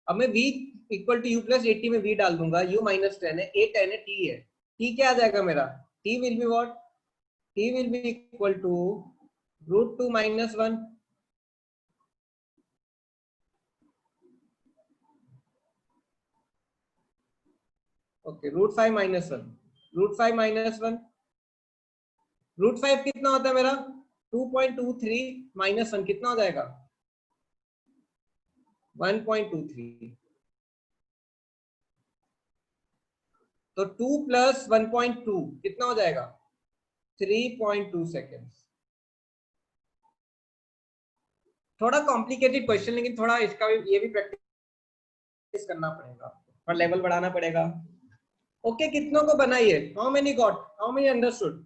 A: अब मैं v equal to u plus 80 में v डाल दूंगा, u माइनस 10 है, a 10 है, t है, t क्या आ जाएगा मेरा, t will be what, t will be equal to √2 minus 1। Okay, √5 minus 1, √5 minus 1, √5 कितना होता है मेरा 2.23 माइनस 1 कितना हो जाएगा 1.23। तो 2 प्लस 1.2 कितना हो जाएगा 3.2 सेकेंड्स। थोड़ा कॉम्प्लिकेटेड क्वेश्चन, लेकिन थोड़ा इसका भी ये भी प्रैक्टिस करना पड़ेगा और लेवल बढ़ाना पड़ेगा। ओके, कितनों को बनाइए, how many got, how many understood.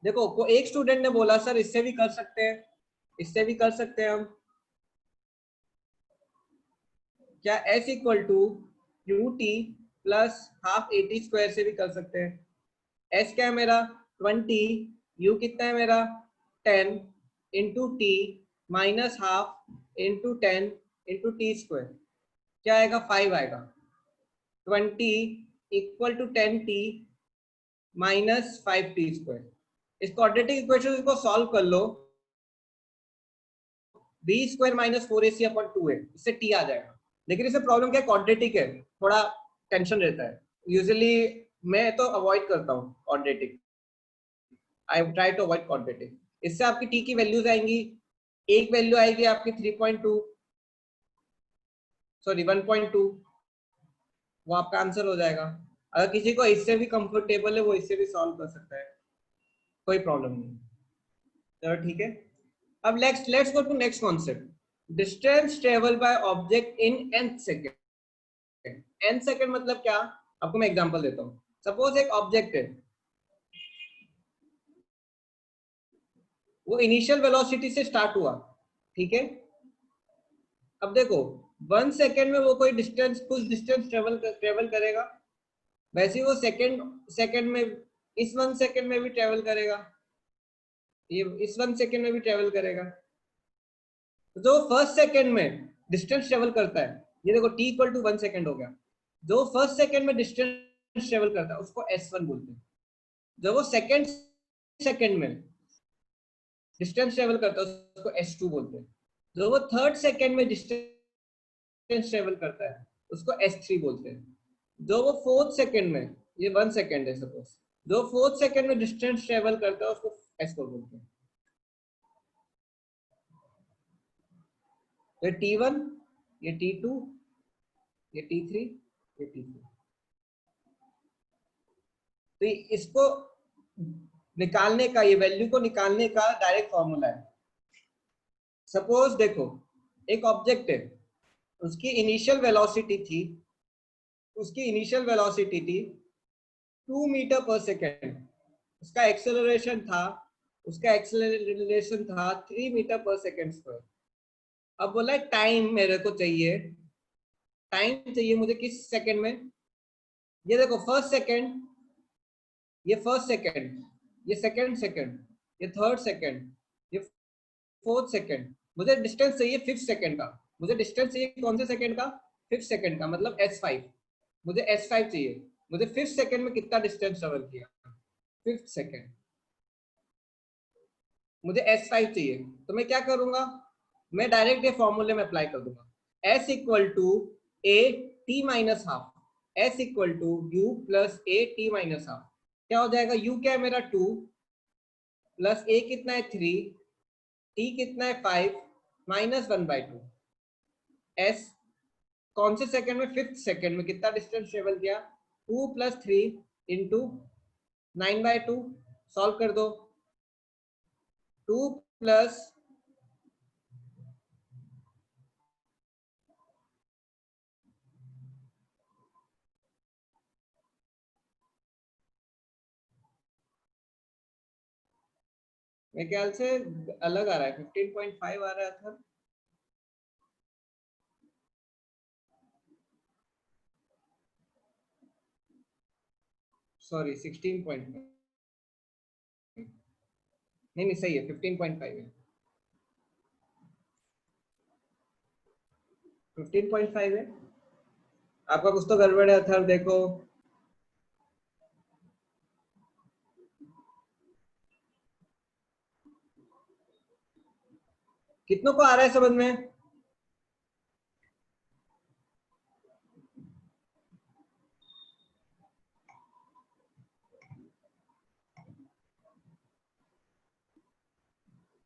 A: देखो एक स्टूडेंट ने बोला सर इससे भी कर सकते हैं, इससे भी कर सकते हैं हम, क्या s equal to U T plus half A T square से भी कर सकते हैं। s क्या है मेरा 20, u कितना है मेरा 10 into T minus half into 10 into T square क्या आएगा 5 आएगा। 20 equal to 10t minus 5t square. इस क्वाड्रेटिक इक्वेशन को सॉल्व कर लो, b square minus 4ac upon 2 है, इससे t आ जाएगा। लेकिन इसमें प्रॉब्लम क्या है, क्वाड्रेटिक है, थोड़ा टेंशन रहता है। यूजुअली मैं तो अवॉइड करता हूँ quadratic, I try to avoid quadratic. इससे आपकी t की वैल्यूज आएंगी, एक वैल्यू आएगी आपकी 3.2 सॉरी 1.2, वो आपका आंसर हो जाएगा। अगर किसी को इससे भी कंफर्टेबल है वो इससे भी सॉल्व कर सकता है, कोई प्रॉब्लम नहीं। चलो ठीक है, अब let's go to next concept, distance travel by object in nth second. nth second मतलब क्या, आपको मैं एग्जांपल देता हूँ। सपोज एक ऑब्जेक्ट है, वो इनिशियल वेलोसिटी से स्टार्ट हुआ, ठीक है। अब देखो 1 सेकंड में वो कोई डिस्टेंस, कुछ डिस्टेंस ट्रेवल करेगा, वैसे ही वो सेकंड सेकंड में इस 1 सेकंड में भी ट्रेवल करेगा, ये इस 1 सेकंड में भी ट्रेवल करेगा। जो फर्स्ट सेकंड में डिस्टेंस ट्रेवल करता है, ये देखो t इक्वल टू 1 सेकंड हो गया, जो फर्स्ट सेकंड में डिस्टेंस ट्रेवल करता है उसको s1 बोलते हैं। जो वो सेकंड सेकंड में डिस्टेंस ट्रेवल करता है उसको s2 बोलते हैं। जो वो थर्ड सेकंड में डिस्टेंस ट्रेवल करता है उसको s3 बोलते हैं। जो वो फोर्थ सेकंड में, ये 1 सेकंड है सपोज, जो फोर्थ सेकंड में डिस्टेंस ट्रेवल करता है उसको s4 बोलते हैं। ये t1, ये t2, ये t3, ये t4। तो इसको निकालने का, ये वैल्यू को निकालने का डायरेक्ट फॉर्मूला है। सपोज देखो एक ऑब्जेक्ट है, उसकी इनिशियल वेलोसिटी थी 2 मीटर पर सेकेंड, उसका एक्सेलरेशन था 3 मीटर पर सेकेंड स्क्वायर। अब बोला है टाइम मेरे को चाहिए, मुझे किस सेकंड में। ये देखो फर्स्ट सेकंड, ये सेकंड, ये थर्ड सेकंड, ये फोर्थ सेकंड। मुझे डिस्टेंस चाहिए फिफ्थ सेकंड का। मुझे डिस्टेंस चाहिए कौन से सेकंड का? फिफ्थ सेकंड का, मतलब S5। मुझे S5 चाहिए। मुझे फिफ्थ सेकंड में कितना डिस्टेंस ट्रेवल किया? Fifth second. मुझे S5 चाहिए, तो मैं क्या करूंगा? मैं डायरेक्ट ये फॉर्मूले में अप्लाई कर दूंगा। S equal to A T minus half, S equal to U plus A T minus half. क्या हो जाएगा? U क्या है मेरा 2 प्लस A कितना है 3, T कितना है 5 माइनस 1/2। S कौन से सेकंड में? फिफ्थ सेकंड में कितना डिस्टेंस ट्रेवल किया? 2 प्लस 3 इंटू 9/2। सॉल्व कर दो। 2 प्लस मेरे ख्याल से अलग आ रहा है, 15.5 आ रहा था। सॉरी 16.5, नहीं सही है, 15.5 है। 15.5 है। आपका कुछ तो गड़बड़ है अथर, देखो। कितनों को आ रहा है समझ में?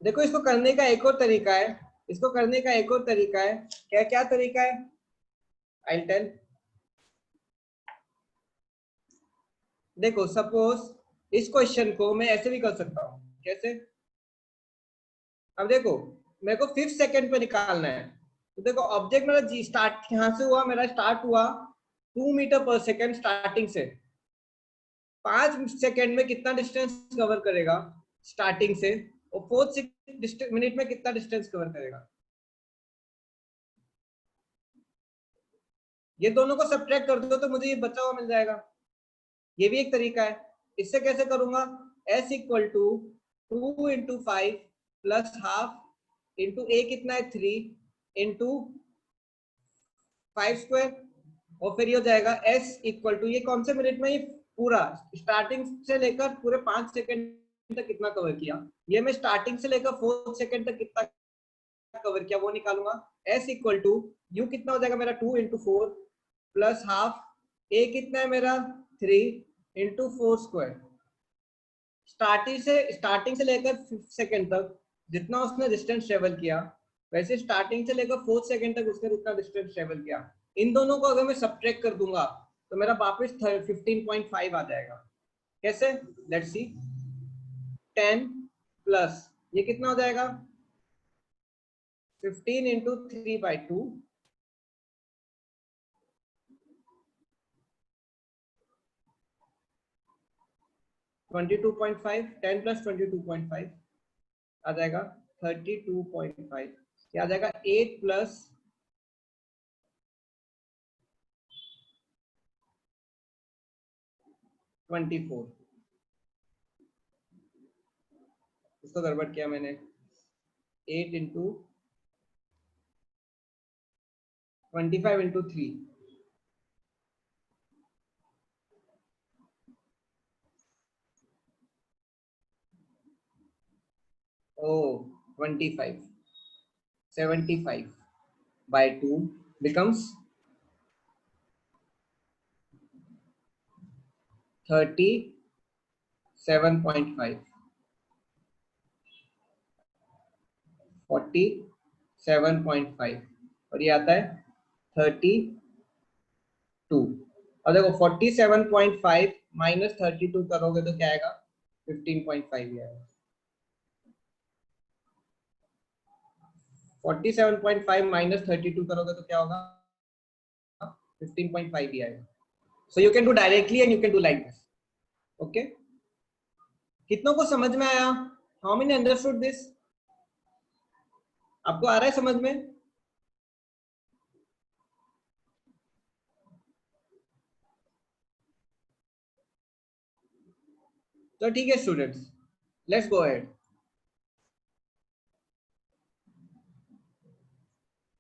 A: देखो इसको करने का एक और तरीका है, क्या क्या तरीका है? I tell. देखो सपोज इस क्वेश्चन को मैं ऐसे भी कर सकता हूँ। कैसे? अब देखो मेरे को फिफ्थ सेकंड पे निकालना है। तो देखो ऑब्जेक्ट मेरा जी स्टार्ट यहाँ से हुआ, मेरा स्टार्ट हुआ 2 मीटर पर सेकंड स्टार्टिंग से। 5 सेकंड में कितना डिस्टेंस कवर करेगा स्टार्टिंग से, और फोर्थ मिनट में कितना डिस्टेंस कवर करेगा? ये दोनों को सब्ट्रैक्ट कर दो तो मुझे ये बचा हुआ मिल जाएगा। ये भी एक तरीका है। इससे कैसे करूंगा? S equal to 2 into 5 plus half into A कितना है 3 इंटू 5 स्क्वायर, और फिर ये हो जाएगा S इक्वल टू, ये कौन से मिनट में? ये पूरा स्टार्टिंग से लेकर पूरे 5 सेकंड तक कितना कवर किया, ये मैं स्टार्टिंग से लेकर 4 सेकंड तक कितना कवर किया वो निकालूंगा। S इक्वल टू U कितना हो जाएगा मेरा 2 इंटू 4 प्लस हाफ, A कितना है मेरा 3 इंटू 4 स्क्वायर। स्टार्टिंग से लेकर 5 सेकंड तक जितना उसने डिस्टेंस ट्रेवल किया, वैसे स्टार्टिंग से लेकर 4 सेकंड तक उसने उतना डिस्टेंस ट्रेवल किया। इन दोनों को अगर मैं सब्ट्रैक्ट कर दूंगा तो मेरा वापस 15.5 आ जाएगा। कैसे? Let's see. 10 प्लस ये कितना हो जाएगा? 15 इंटू 3/2 22.5, 10 प्लस 22.5 आ जाएगा 32.5। ये आ जाएगा 8 प्लस 24। इसको गड़बड़ किया मैंने। 8 into 25 into 3, O 25, 75 by 2 becomes 37.5, 47.5, और ये आता है 32। और देखो 47.5 -32 करोगे तो क्या आएगा 15.5 ही आएगा। 47.5 -32 करोगे तो क्या होगा 15.5 ही आएगा। So you can do directly and you can do like this. Okay? कितनों को समझ में आया? How many understood this? आपको आ रहा है समझ में? तो ठीक है स्टूडेंट्स, लेट्स गो अहेड।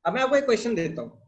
A: अब मैं आपको एक क्वेश्चन देता हूं।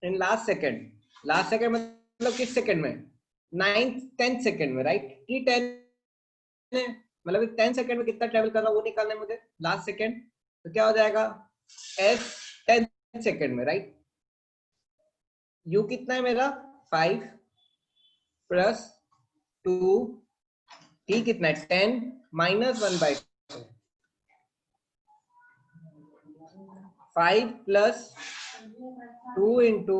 A: इन लास्ट सेकंड मतलब किस सेकंड में? 9th 10th सेकंड में, राइट? t10 मतलब 10 सेकंड में कितना ट्रेवल कर रहा है वो निकालना है मुझे, लास्ट सेकंड। तो क्या हो जाएगा s 10 सेकंड में, राइट? u कितना है मेरा 5 प्लस 2, t कितना है 10 -1/2, 5 प्लस 2 इंटू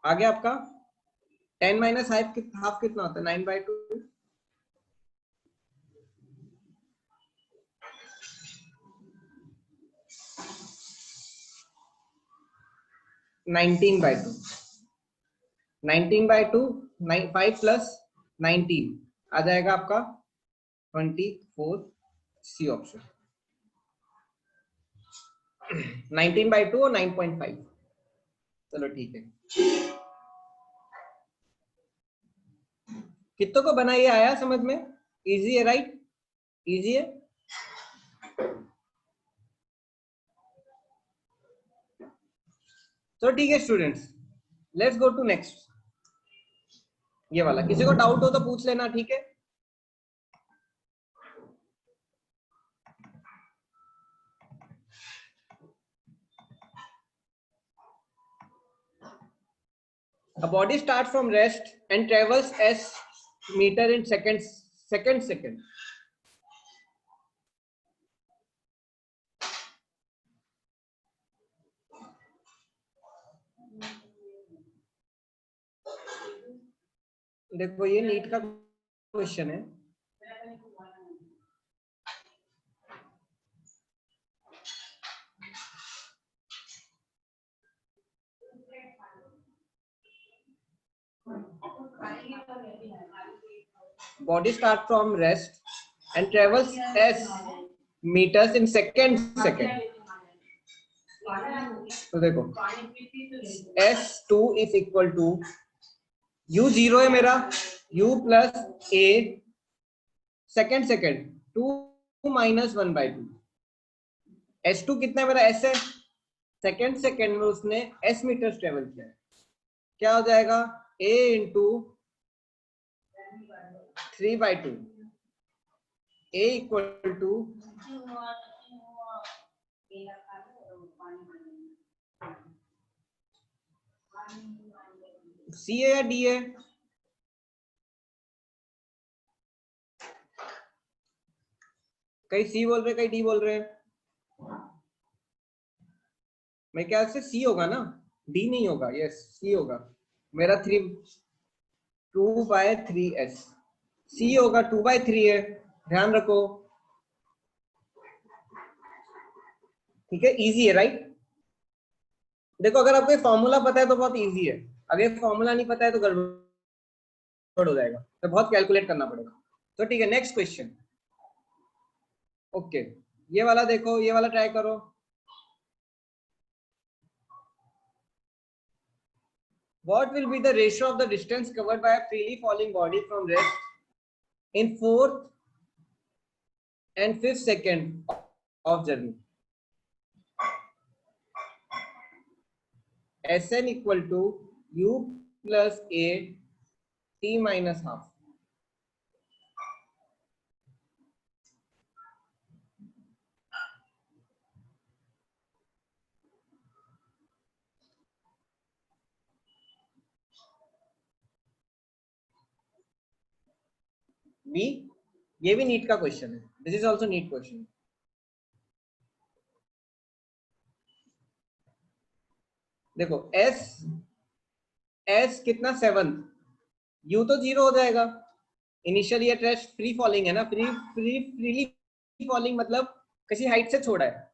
A: आगे आपका 10 माइनस हाफ कितना होता है 9/2, 19/2, 19/2, 5 प्लस 19 आ जाएगा आपका 24, सी ऑप्शन। 19/2 और 9.5। चलो ठीक है, कितनों को बना ये आया समझ में? इजी है, राइट? इजी है। तो ठीक है students, let's go to next. ये वाला किसी को डाउट हो तो पूछ लेना, ठीक है? A body starts from rest and travels s meter in second. देखो ये नीट का क्वेश्चन है। Body starts from rest and travels s meters in second. तो देखो s2 is equal to u 0 है मेरा, u plus a second 2 minus 1/2। s2 कितना है मेरा, s है, सेकेंड में उसने s मीटर ट्रेवल किया है, क्या हो जाएगा a into 3/2, a equal to C है या डी है? कहीं सी बोल रहे कहीं डी बोल रहे हैं। मेरे ख्याल से सी होगा ना, डी नहीं होगा। यस सी होगा मेरा। 2/3s सी होगा, 2/3 है, ध्यान रखो। ठीक है, इजी है राइट। देखो अगर आपको फॉर्मूला पता है तो बहुत इजी है, अगर फॉर्मूला नहीं पता है तो गड़बड़ हो जाएगा, तो बहुत कैलकुलेट करना पड़ेगा। तो ठीक है, नेक्स्ट क्वेश्चन। ओके, ये वाला देखो, ये वाला ट्राई करो। What will be the ratio of the distance covered by a freely falling body from rest in 4th and 5th second of journey? Sn equal to u plus a t minus half. B, ये भी NEET का question है, this is also NEET question. देखो S कितना 7th, U तो 0 हो जाएगा, initially at rest free falling है ना, फ्रीली फॉलिंग मतलब किसी हाइट से छोड़ा है।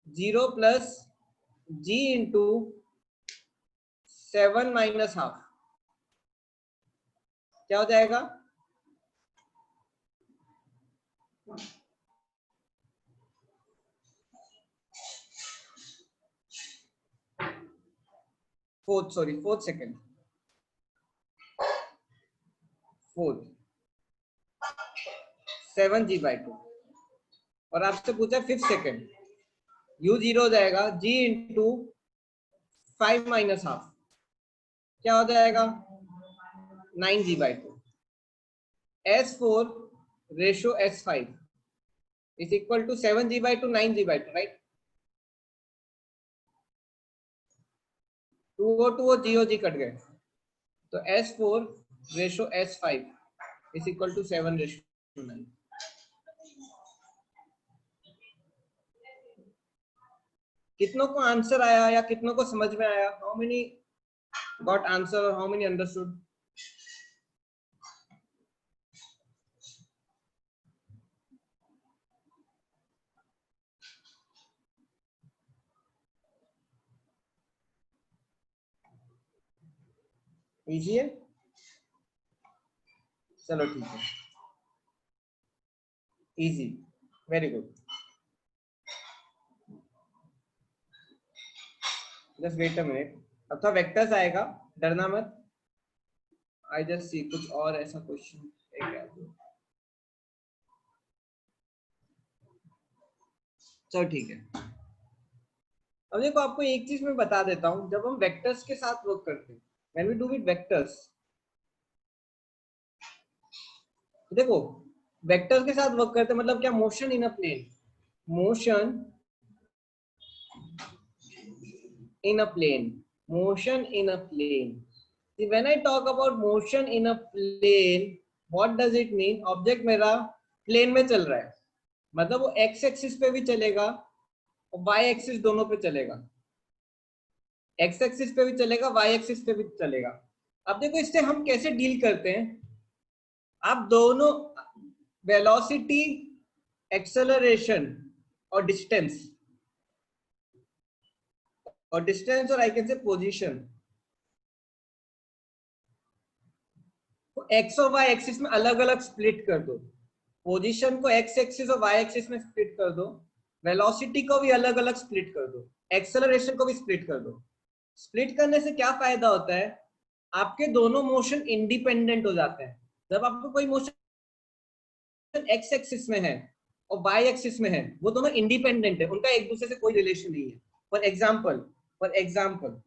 A: 0 plus G into 7 minus half क्या हो जाएगा? फोर्थ सेकेंड, फोर्थ 7g/2, और आपसे पूछा 5th सेकेंड, u 0 हो जाएगा, g इंटू 5 माइनस हाफ क्या हो जाएगा? 9g/2। S4 ratio S5 is equal to 7g/2 9g/2 right. 2 और 2 और जी कट गए, तो S4 ratio S5 is equal to 7 ratio 9। कितनों को आंसर आया या कितनों को समझ में आया? हाउ मेनी गॉट आंसर और हाउ मेनी अंडरस्टूड? इजी है, चलो ठीक है, easy, very good. Just wait a minute, अब तो वेक्टर्स आएगा, डरना मत। आई जस्ट सी कुछ और ऐसा क्वेश्चन है क्या? चलो ठीक है, अब देखो आपको एक चीज मैं बता देता हूं, जब हम वेक्टर्स के साथ वर्क करते हैं, when we do with vectors, देखो वेक्टर्स के साथ वर्क करते हैं मतलब क्या? Motion in a plane, motion in a plane, motion in a plane. See, when I talk about motion in a plane, what does it mean? Object मेरा plane में चल रहा है, मतलब वो एक्स एक्सिस पे भी चलेगा और वाई एक्सिस दोनों पे चलेगा, एक्स एक्सिस पे भी चलेगा, वाई एक्सिस पे भी चलेगा। अब देखो इससे हम कैसे डील करते हैं, आप दोनों वेलोसिटी, एक्सेलरेशन और डिस्टेंस और आई कैन से पोजीशन को एक्स और वाई एक्सिस में अलग अलग स्प्लिट कर दो, पोजीशन को एक्स एक्सिस और वाई एक्सिस में स्प्लिट कर दो, वेलोसिटी को भी अलग अलग स्प्लिट कर दो, एक्सेलरेशन को भी स्प्लिट कर दो। स्प्लिट करने से क्या फायदा होता है? आपके दोनों मोशन इंडिपेंडेंट हो जाते हैं। जब आपको कोई मोशन एक्स एक्सिस में है और वाई एक्सिस में है, वो दोनों इंडिपेंडेंट है, उनका एक दूसरे से कोई रिलेशन नहीं है। फॉर एग्जाम्पल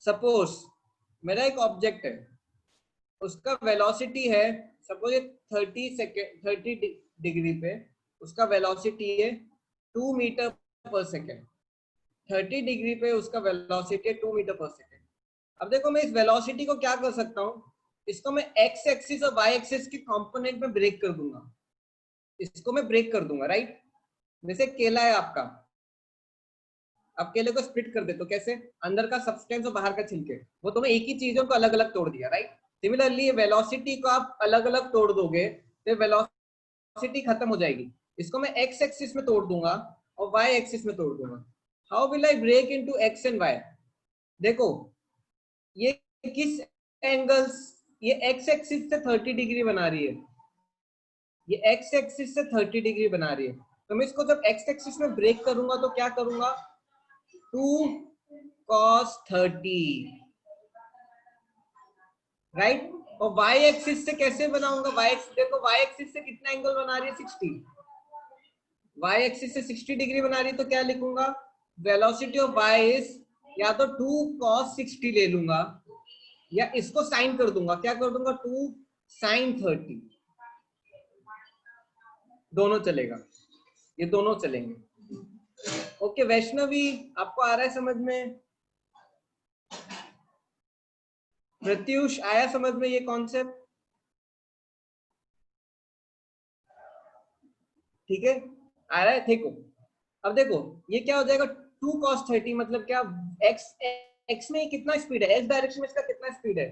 A: सपोज मेरा एक ऑब्जेक्ट है, उसका वेलोसिटी है, सपोज 30 डिग्री पे उसका वेलोसिटी है 2 मीटर पर सेकेंड, 30 डिग्री पे उसका वेलोसिटी है 2 मीटर पर सेकेंड। अब देखो मैं इस वेलोसिटी को क्या कर सकता हूँ, इसको मैं एक्स एक्सिस और वाई एक्सिस के कंपोनेंट में ब्रेक कर दूंगा, इसको मैं ब्रेक कर दूंगा राइट। जैसे केला है आपका, अब केले को स्प्लिट कर दे तो कैसे? अंदर का सब्सटेंस और बाहर का छिलके, वो तुम्हें एक ही चीजों को अलग अलग तोड़ दिया राइट। सिमिलरली वेलोसिटी को आप अलग अलग तोड़ दोगे तो वेलोसिटी खत्म हो जाएगी, इसको मैं x एक्सिस में तोड़ दूंगा और y एक्सिस में तोड़ दूंगा. How will I break into x and y? देखो ये किस एंगल्स, ये x एक्सिस से 30 डिग्री बना रही है, ये x एक्सिस से 30 डिग्री बना रही है. तो मैं इसको जब x एक्सिस में ब्रेक करूंगा तो क्या करूंगा, 2 cos 30, राइट. और y एक्सिस से कैसे बनाऊंगा, y एक्सिस देखो, y एक्सिस से कितना एंगल बना रही है, 60. y एक्सिस से 60 डिग्री बना रही है, तो क्या लिखूंगा, वेलोसिटी ऑफ y इज, या तो 2 cos 60 ले लूंगा या इसको साइन कर दूंगा, क्या कर दूंगा, 2 sin 30. दोनों चलेगा, ये दोनों चलेंगे. ओके वैष्णवी, आपको आ रहा है समझ में? प्रत्युष, आया समझ में ये कॉन्सेप्ट? ठीक है, आ रहा है. देखो अब देखो ये क्या हो जाएगा, 2 cos 30 मतलब क्या, x में कितना स्पीड है, x डायरेक्शन में इसका कितना स्पीड है,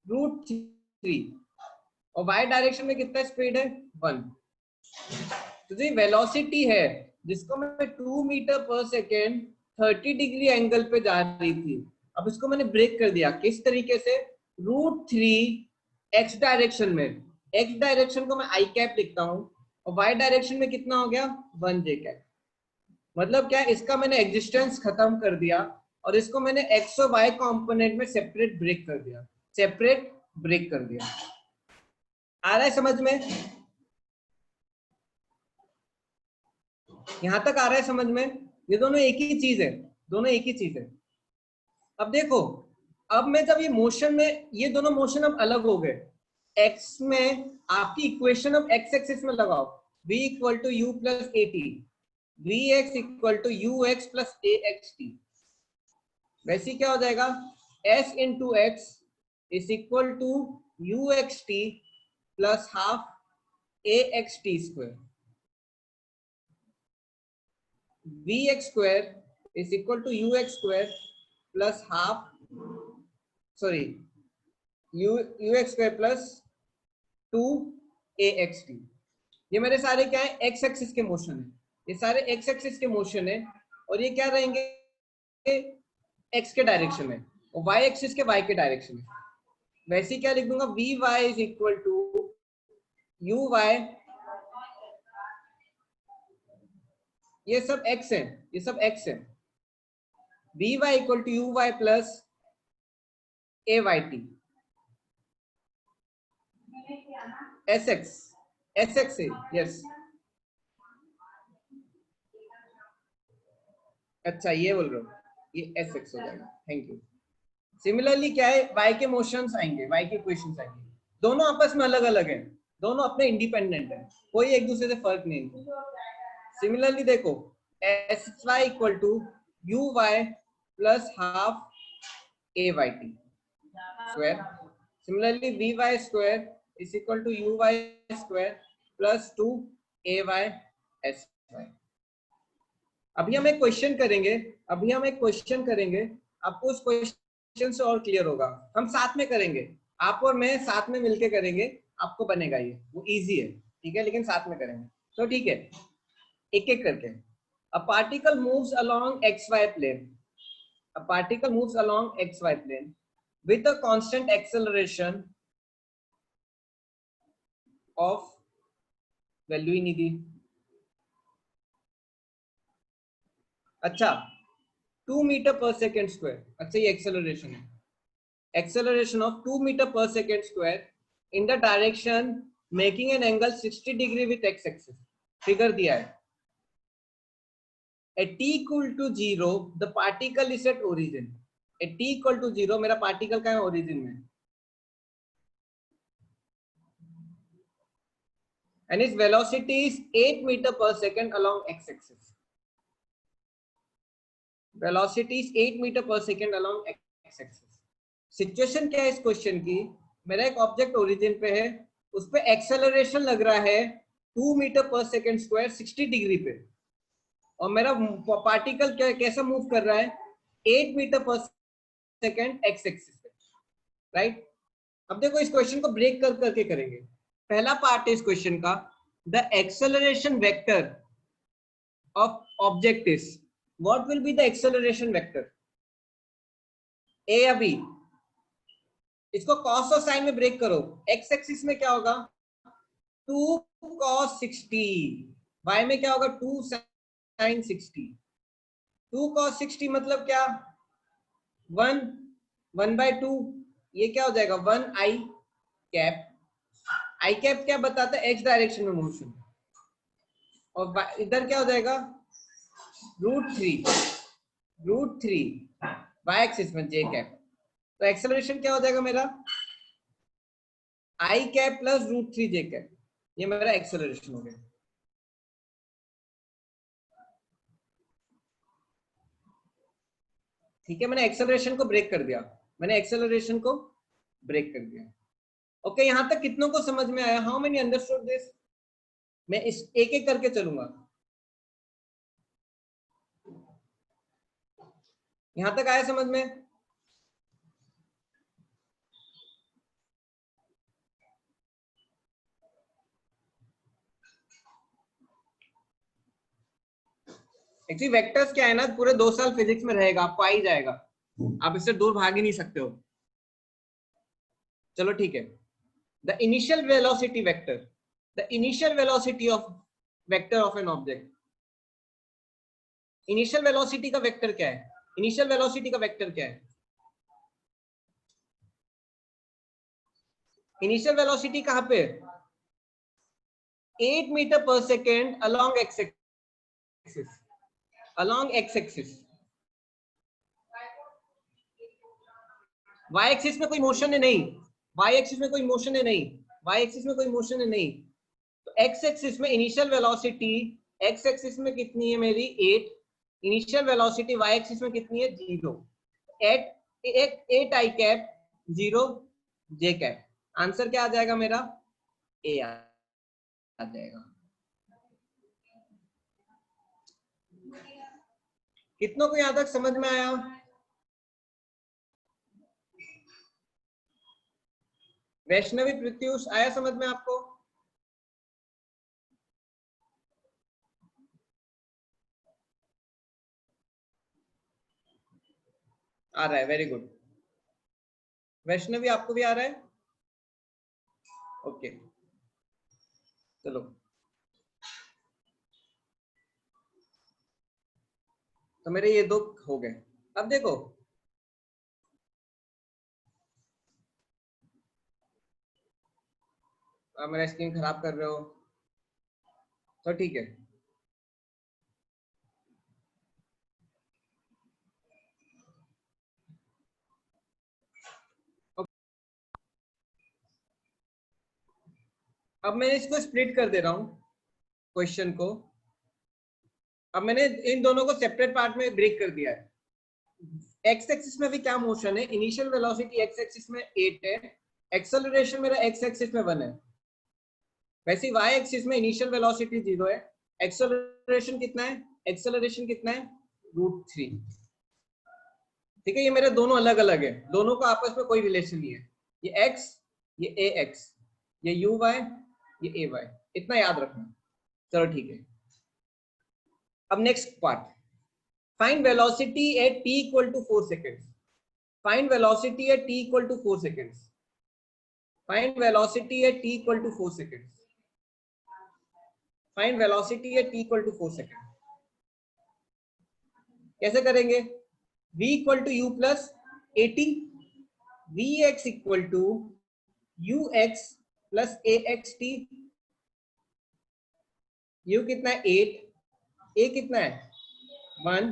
A: √3, और y डायरेक्शन में कितना स्पीड है, 1. तो जो वेलोसिटी है जिसको मैं 2 metre per second 30 degree angle पे जा रही थी, अब इसको मैंने ब्रेक कर दिया. किस तरीके से, √3 x डायरेक्शन में, x डायरेक्शन को मैं आई कैप लिखता हूं और y डायरेक्शन में कितना हो गया, 1j कैप. मतलब क्या, इसका मैंने एग्जिस्टेंस खत्म कर दिया और इसको मैंने x और y कंपोनेंट में सेपरेट ब्रेक कर दिया, सेपरेट ब्रेक कर दिया. आ रहा है समझ में? यहां तक आ रहा है समझ में? ये दोनों एक ही चीज है, दोनों एक ही चीज है. अब देखो, अब मैं जब ये मोशन में, ये दोनों मोशन अब अलग हो गए. x में आपकी इक्वेशन अब x एक्सिस में लगाओ, v equal to you plus A t, vx equal to u x plus a x t. वैसे क्या हो जाएगा, s into x is equal to u x t plus half a x t square. vx square is equal to ux square plus half, sorry, ux square plus 2axt. ये मेरे सारे क्या है, x axis के motion है, ये सारे x axis के मोशन है, और ये क्या रहेंगे, x के डायरेक्शन में, और y एक्सिस के y के डायरेक्शन में. वैसे क्या लिख दूंगा, vy is equal to uy, ये सब x है, ये सब x है, vy equal to u y plus a y t. S x है, यस. अच्छा ये बोल रहे हो, ये एस एक्स हो जाएगा, थैंक यू. सिमिलरली क्या है, y के मोशंस आएंगे, y के इक्वेशंस आएंगे, दोनों आपस में अलग अलग है, दोनों अपने इंडिपेंडेंट है, कोई एक दूसरे से फर्क नहीं है. सिमिलरली देखो, s y equal to u y plus half a y t square. Similarly, vy square is equal to uy square plus 2ay sy. अभी हम एक क्वेश्चन करेंगे, अभी हम एक क्वेश्चन करेंगे, आपको उस क्वेश्चन से और क्लियर होगा. हम साथ में करेंगे, आप और मैं साथ में मिलके करेंगे, आपको बनेगा ये, वो इजी है, ठीक है, लेकिन साथ में करेंगे. तो ठीक है, एक एक करके. A particle moves along xy plane. A particle moves along xy plane with a constant acceleration of value ही नहीं दी. अच्छा 2 मीटर पर सेकेंड स्क्वायर, अच्छा ये एक्सेलरेशन है, acceleration of 2 metre per second square in the direction making an angle 60 degree with x axis. Figure दिया है. At t equal to 0 the particle is at origin. At t equal to 0 मेरा particle का है origin में, and its velocity is 8 meter per second along x-axis. Velocity is 8 meter per second along x-axis. Situation क्या है इस question की, मेरा एक ऑब्जेक्ट ओरिजिन पे है, उस पे एक्सेलरेशन लग रहा है 2 metre per second square 60 degree पे, और मेरा पार्टिकल कैसा मूव कर रहा है, 8 metre per second x axis पे, राइट. अब देखो इस क्वेश्चन को ब्रेक कर करके करेंगे. पहला पार्ट है इस क्वेश्चन का, the acceleration vector of object is, what will be the acceleration vector? A या B? इसको cos और sin में ब्रेक करो. x एक्सिस में क्या होगा? 2 cos 60. y में क्या होगा? 2 sin 60. 2 cos 60 मतलब क्या? 1/2. ये क्या हो जाएगा? 1 i कैप. i कैप क्या बताता है? x डायरेक्शन में मोशन. और इधर क्या हो जाएगा? √3 y एक्सिस में j कैप. तो एक्सेलरेशन क्या हो जाएगा मेरा? i cap plus √3 j cap. ये मेरा एक्सेलरेशन हो गया. ठीक है, मैंने एक्सेलरेशन को ब्रेक कर दिया. ओके, यहां तक कितनों को समझ में आया? How many understood this? मैं इस एक एक करके चलूंगा. यहां तक आया समझ में? एक्चुअली वेक्टर्स क्या है ना, पूरे 2 साल फिजिक्स में रहेगा, आपको आ ही जाएगा. आप इससे दूर भाग ही नहीं सकते हो. चलो ठीक है. The initial velocity vector, the initial velocity of vector of an object. Initial velocity का वेक्टर क्या है? इनिशियल वेलोसिटी का वेक्टर क्या है? इनिशियल वेलोसिटी कहां पे? 8 metre per second along x axis. Along x axis. y axis में कोई मोशन है नहीं. y एक्सिस में कोई मोशन है नहीं. y एक्सिस में कोई मोशन है नहीं. तो x एक्सिस में इनिशियल वेलोसिटी, x एक्सिस में कितनी है मेरी? 8. इनिशियल वेलोसिटी y एक्सिस में कितनी है? 0. 8 i cap 0 j cap. Answer क्या आ जाएगा मेरा? a आ जाएगा. कितनों को यहां तक समझ में आया? वैष्णवी, प्रत्युष, आया समझ में आपको? आ रहा है, वेरी गुड. वैष्णवी, आपको भी आ रहा है? ओके, चलो. तो मेरे ये 2 हो गए. अब देखो, आप मेरा स्क्रीन खराब कर रहे हो, तो ठीक है. अब मैंने इसको स्प्लिट कर दे रहा हूं क्वेश्चन को. अब मैंने इन दोनों को सेपरेट पार्ट में ब्रेक कर दिया है. एक्स एक्सिस में भी क्या मोशन है? इनिशियल वेलोसिटी एक्स एक्सिस में 8 है. एक्सेलरेशन मेरा एक्स एक्सिस में 1 है. वैसे वाई एक्सिस में इनिशियल वेलोसिटी 0 है. एक्सेलरेशन कितना है? एक्सेलरेशन कितना है? √3. ठीक है, ये मेरे दोनों अलग अलग है. दोनों का आपस में कोई रिलेशन नहीं है. ये x, ये ax, ये uy, ये ay. इतना याद रखना. चलो ठीक है. अब next part. Find velocity at t equal to 4 seconds. Find velocity at t equal to 4 seconds. Find velocity at t equal to 4 seconds. Find velocity at t equal to 4 second. कैसे करेंगे? v equal to u plus 80. vx equal to ux plus axt. u कितना है? 8. a कितना है? 1.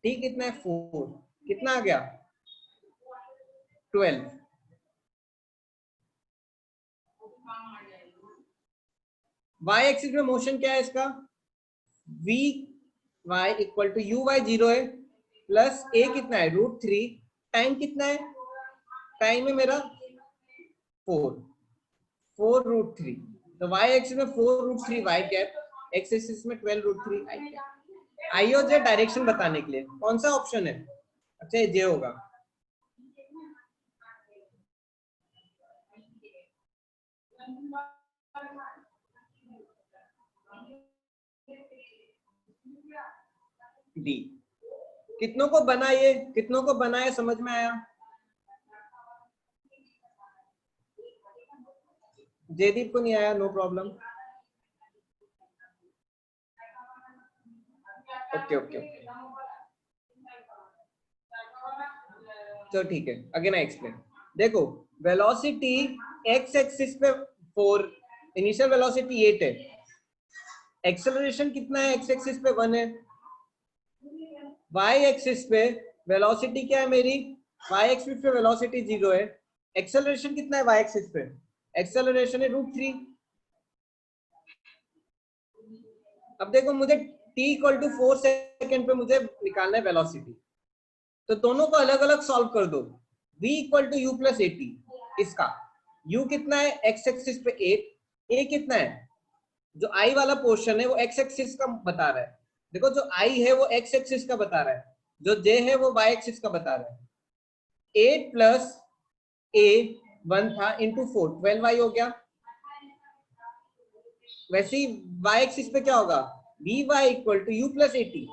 A: t कितना है? 4. कितना आ गया? 12. y एक्सिस में मोशन क्या है इसका? v y equal to u y 0 है प्लस a कितना है? √3. टाइम कितना है? टाइम है मेरा 4 √3. तो y एक्सिस में 4 √3 y कैप, x एक्सिस में 12 √3 i कैप. आई और जे डायरेक्शन बताने के लिए कौन सा ऑप्शन है? अच्छा, ये जे होगा. डी। कितनों को बना ये, कितनों को बना है, समझ में आया? जयदीप को नहीं आया, no problem. Okay okay okay, तो ठीक है, अगेन आई एक्सप्लेन। देखो वेलोसिटी एक्स एक्सिस पे 4, इनिशियल वेलोसिटी 8 है, एक्सेलरेशन कितना है एक्स एक्सिस पे 1 है, वाई एक्सिस पे वेलोसिटी क्या है मेरी, वाई एक्सिस पे वेलोसिटी 0 है, एक्सेलरेशन कितना है वाई एक्सिस पे, एक्सेलरेशन है √3। अब देखो मुझे t इक्वल टू 4 सेकेंड पे मुझे निकालना है वेलोसिटी, तो दोनों को अलग अलग सॉल्व कर दो। v equal to you plus 80, इसका u कितना है x एक्सिस पे 8, a कितना है, जो i वाला पोर्शन है वो x एक्सिस का बता रहा है, देखो जो i है वो x एक्सिस का बता रहा है, जो j है वो y एक्सिस का बता रहा है। 8 प्लस a 1 था इंटू 4, 12y हो गया। वैसे ही y एक्सिस पे क्या होगा, vy equal to u plus 80,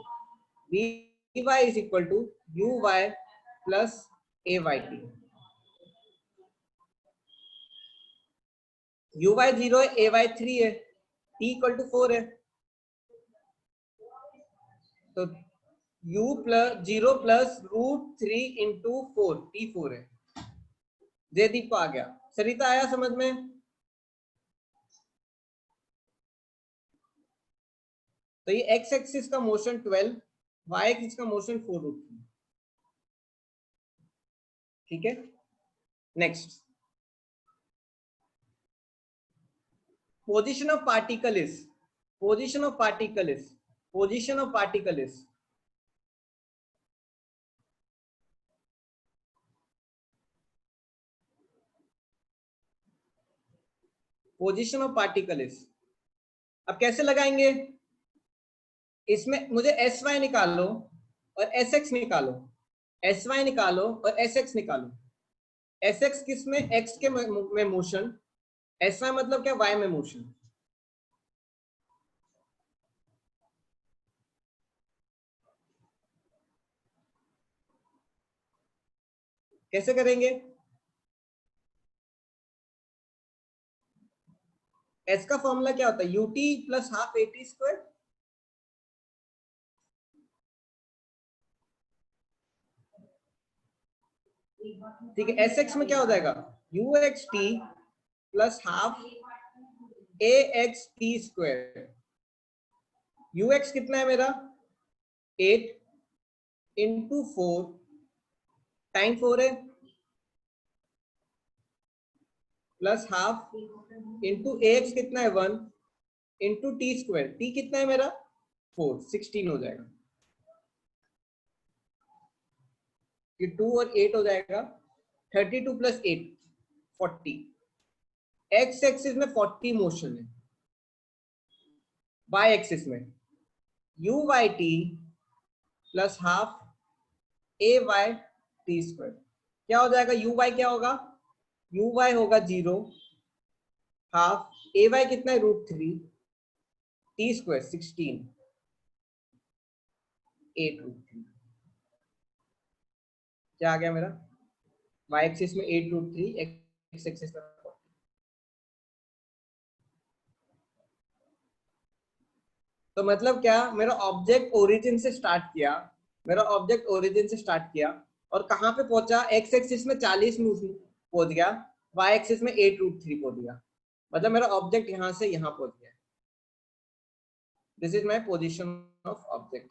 A: vy is equal to uy plus ayt। uy 0 है, ay 3 है, t इक्वल टू 4 है, तो u plus 0 plus √3 into 4, t 4 है। जयदीप को आ गया, सरिता आया समझ में? तो ये x एक्सिस का मोशन 12, y एक्सिस का मोशन 4√3, ठीक है। Next, position of particle is, position of particle is, position of particle is, position of particle is. अब कैसे लगाएंगे, इसमें मुझे एस वाई निकालो और एस एक्स निकालो, एस वाई निकालो और एस एक्स निकालो। एस एक्स किस में, एक्स के में मोशन, एस वाई मतलब क्या, वाई में मोशन। कैसे करेंगे, एस का फॉर्मूला क्या होता है, UT plus half A T square, ठीक है। एस एक्स में क्या हो जाएगा, you x t plus half a x t square. You x कितना है मेरा, 8 इंटू 4 टाइम 4 है, प्लस हाफ इंटू ए एक्स कितना है 1 इंटू टी स्क्वायर, टी कितना है मेरा 4, 16 हो जाएगा, ये 2 और 8 हो जाएगा, 32 प्लस 8 40। एक्स एक्सिस में 40 मोशन है, वाई एक्सिस में u y t plus half a y t square, क्या हो जाएगा, यू वाई क्या होगा, यू वाई होगा 0, हाफ ए वाई कितना है √3, टी स्क्वायर 16, 8√3। क्या आ गया मेरा, वाई एक्सिस में 8√3, एक्स एक्सिस में 40। तो मतलब क्या, मेरा ऑब्जेक्ट ओरिजिन से स्टार्ट किया, मेरा ऑब्जेक्ट ओरिजिन से स्टार्ट किया और कहां पे पहुंचा, एक्स एक्सिस में 40 में पहुंच गया, वाई एक्सिस में 8√3 पहुंच गया, मतलब मेरा ऑब्जेक्ट यहां से यहां पहुंच गया। This is my position of object,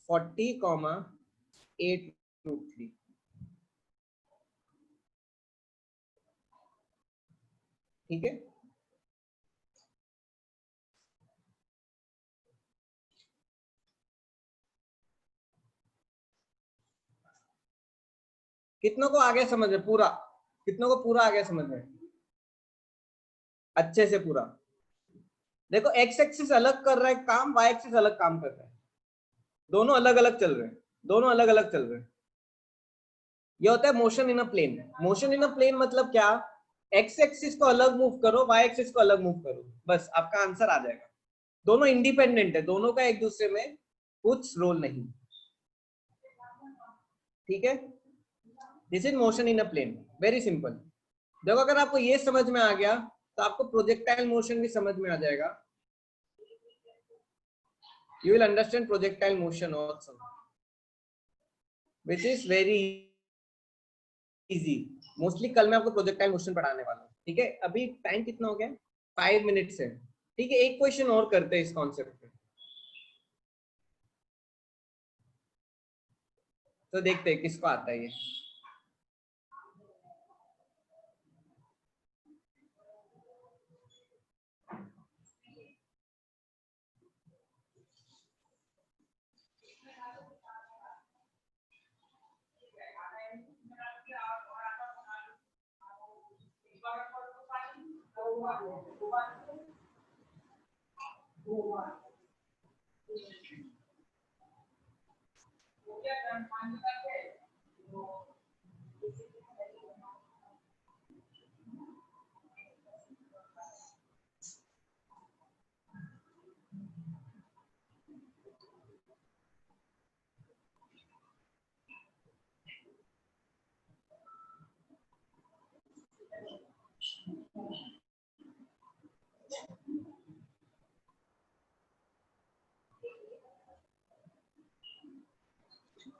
A: 40,8√3, ठीक है। कितनों को आ गया समझ में पूरा, कितनों को पूरा आ गया समझ में, अच्छे से पूरा। देखो एक्स एक्सिस अलग कर रहा है काम, वाई एक्सिस अलग काम कर रहा है, दोनों अलग अलग चल रहे हैं, दोनों अलग अलग चल रहे हैं। ये होता है motion in a plane. Motion in a plane मतलब क्या, एक्स एक्सिस को अलग मूव करो, वाई एक्सिस को अलग मूव करो, बस आपका आंसर आ जाएगा। दोनों इंडिपेंडेंट है, दोनों का एक दूसरे में कुछ रोल नहीं। ठीक है, this is motion in a plane, very simple. देखो अगर आपको ये समझ में आ गया तो आपको प्रोजेक्टाइल मोशन भी समझ में आ जाएगा। You will understand projectile motion also, which is very easy. Mostly कल मैं आपको प्रोजेक्टाइल मोशन पढ़ाने वाला हूँ। ठीक है, अभी टाइम कितना हो गया? 5 मिनट्स है। ठीक है, एक क्वेश्चन और करते हैं इस कॉन्सेप्ट पे, तो देखते हैं किसको आता है ये।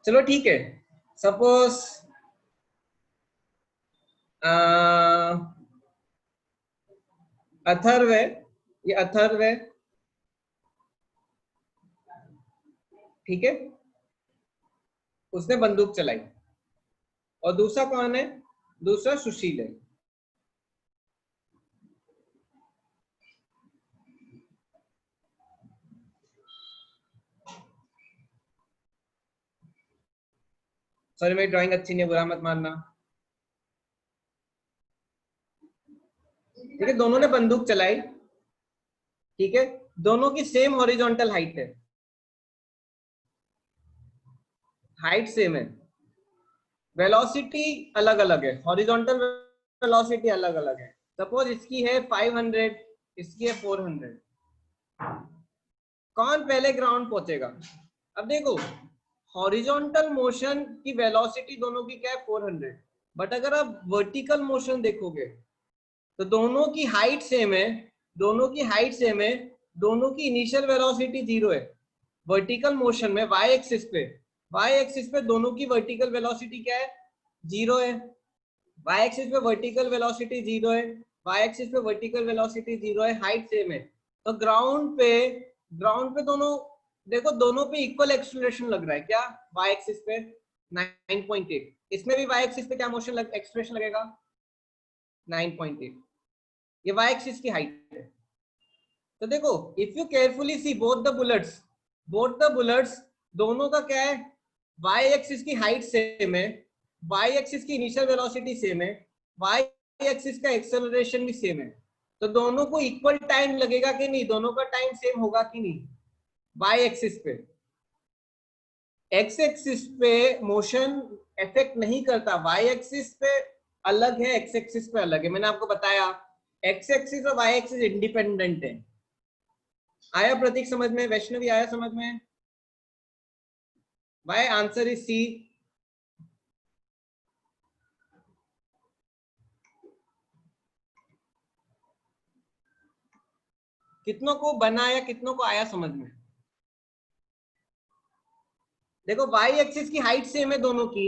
A: चलो ठीक है, सपोज अथर्व है, ये अथर्व है, ठीक है, उसने बंदूक चलाई। और दूसरा कौन है? दूसरा सुशील है। सॉरी मेरी ड्राइंग अच्छी नहीं है, बुरा मत मानना। ठीक है, दोनों ने बंदूक चलाई, ठीक है, दोनों की सेम हॉरिजॉन्टल हाइट है, हाइट सेम है, वेलोसिटी अलग अलग है, हॉरिजॉन्टल वेलोसिटी अलग अलग है। सपोज इसकी है 500, इसकी है 400। कौन पहले ग्राउंड पहुंचेगा? अब देखो, हॉरिजॉन्टल मोशन की वेलोसिटी दोनों की क्या है? 400। बट अगर आप वर्टिकल मोशन देखोगे तो दोनों की हाइट सेम है, दोनों की हाइट सेम है, दोनों की इनिशियल वेलोसिटी 0 है। वर्टिकल मोशन में वाई एक्सिस पे दोनों की वर्टिकल वेलोसिटी क्या है? 0 है। वाई एक्सिस पे वर्टिकल वेलोसिटी 0 है, वाई एक्सिस पे वर्टिकल वेलोसिटी 0 है, हाइट सेम है। तो ग्राउंड पे दोनों, देखो दोनों पे इक्वल एक्सेलरेशन लग रहा है क्या? वाई एक्सिस पे 9.8, इसमें भी वाई एक्सिस पे क्या मोशन एक्सप्रेशन लगेगा? 9.8। ये वाई एक्सिस की हाइट है। तो देखो, if you carefully see both the bullets दोनों का क्या है? वाई एक्सिस की हाइट सेम है, वाई एक्सिस की इनिशियल वेलोसिटी सेम है, वाई एक्सिस का एक्सेलरेशन भी सेम है। तो दोनों को इक्वल टाइम लगेगा कि नहीं? दोनों का टाइम सेम होगा कि नहीं? वाई एक्सिस पे, एक्स एक्सिस पे मोशन इफेक्ट नहीं करता, वाई एक्सिस पे अलग है, एक्स एक्सिस पे अलग है। मैंने आपको बताया एक्स एक्सिस और वाई एक्सिस इंडिपेंडेंट है। आया प्रतीक समझ में? वैष्णवी आया समझ में? Why answer is C. कितनों को बना या कितनों को आया समझ में? देखो वाई एक्सिस की हाइट सेम है दोनों की,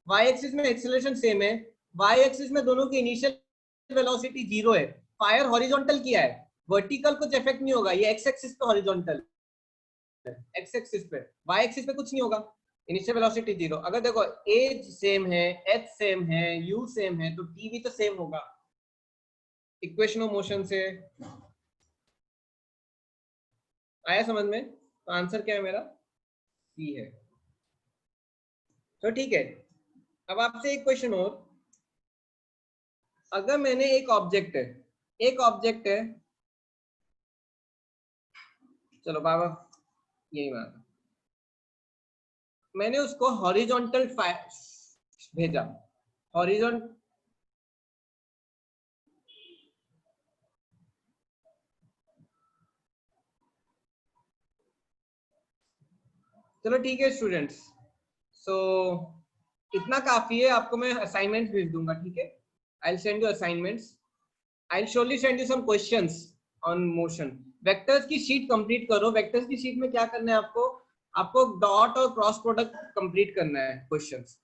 A: वाई एक्सिस में एक्सेलरेशन सेम है, वाई एक्सिस में दोनों की इनिशियल वेलोसिटी 0 है। फायर हॉरिजॉन्टल किया है, वर्टिकल कुछ इफेक्ट नहीं होगा, ये एक्स एक्सिस पे हॉरिजॉन्टल है, एक्स एक्सिस पे, वाई एक्सिस पे कुछ नहीं होगा, इनिशियल वेलोसिटी 0। अगर देखो एज सेम है, एच सेम है, यू सेम है, तो टी भी तो सेम होगा इक्वेशन ऑफ मोशन से। आया समझ में? तो आंसर क्या है मेरा? सी है। तो ठीक है, अब आपसे एक क्वेश्चन और। अगर मैंने एक ऑब्जेक्ट है, चलो बाबा यही मान, मैंने उसको हॉरिजॉन्टल भेजा, हॉरिजॉन्ट चलो ठीक है स्टूडेंट्स, सो इतना काफी है, आपको मैं असाइनमेंट्स भेज दूंगा, ठीक है? I will send you assignments, I will surely send you some questions on motion. Vectors की शीट कंप्लीट करो। वेक्टर्स की शीट में क्या करना है आपको? आपको डॉट और क्रॉस प्रोडक्ट कंप्लीट करना है, questions,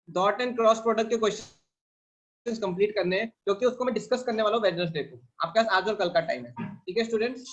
A: dot and cross product के क्वेश्चंस कंप्लीट करने हैं, क्योंकि उसको मैं डिस्कस करने वाला हूँ वेडनेसडे को। आपके पास आज और कल का टाइम है, ठीक है स्टूडेंट्स?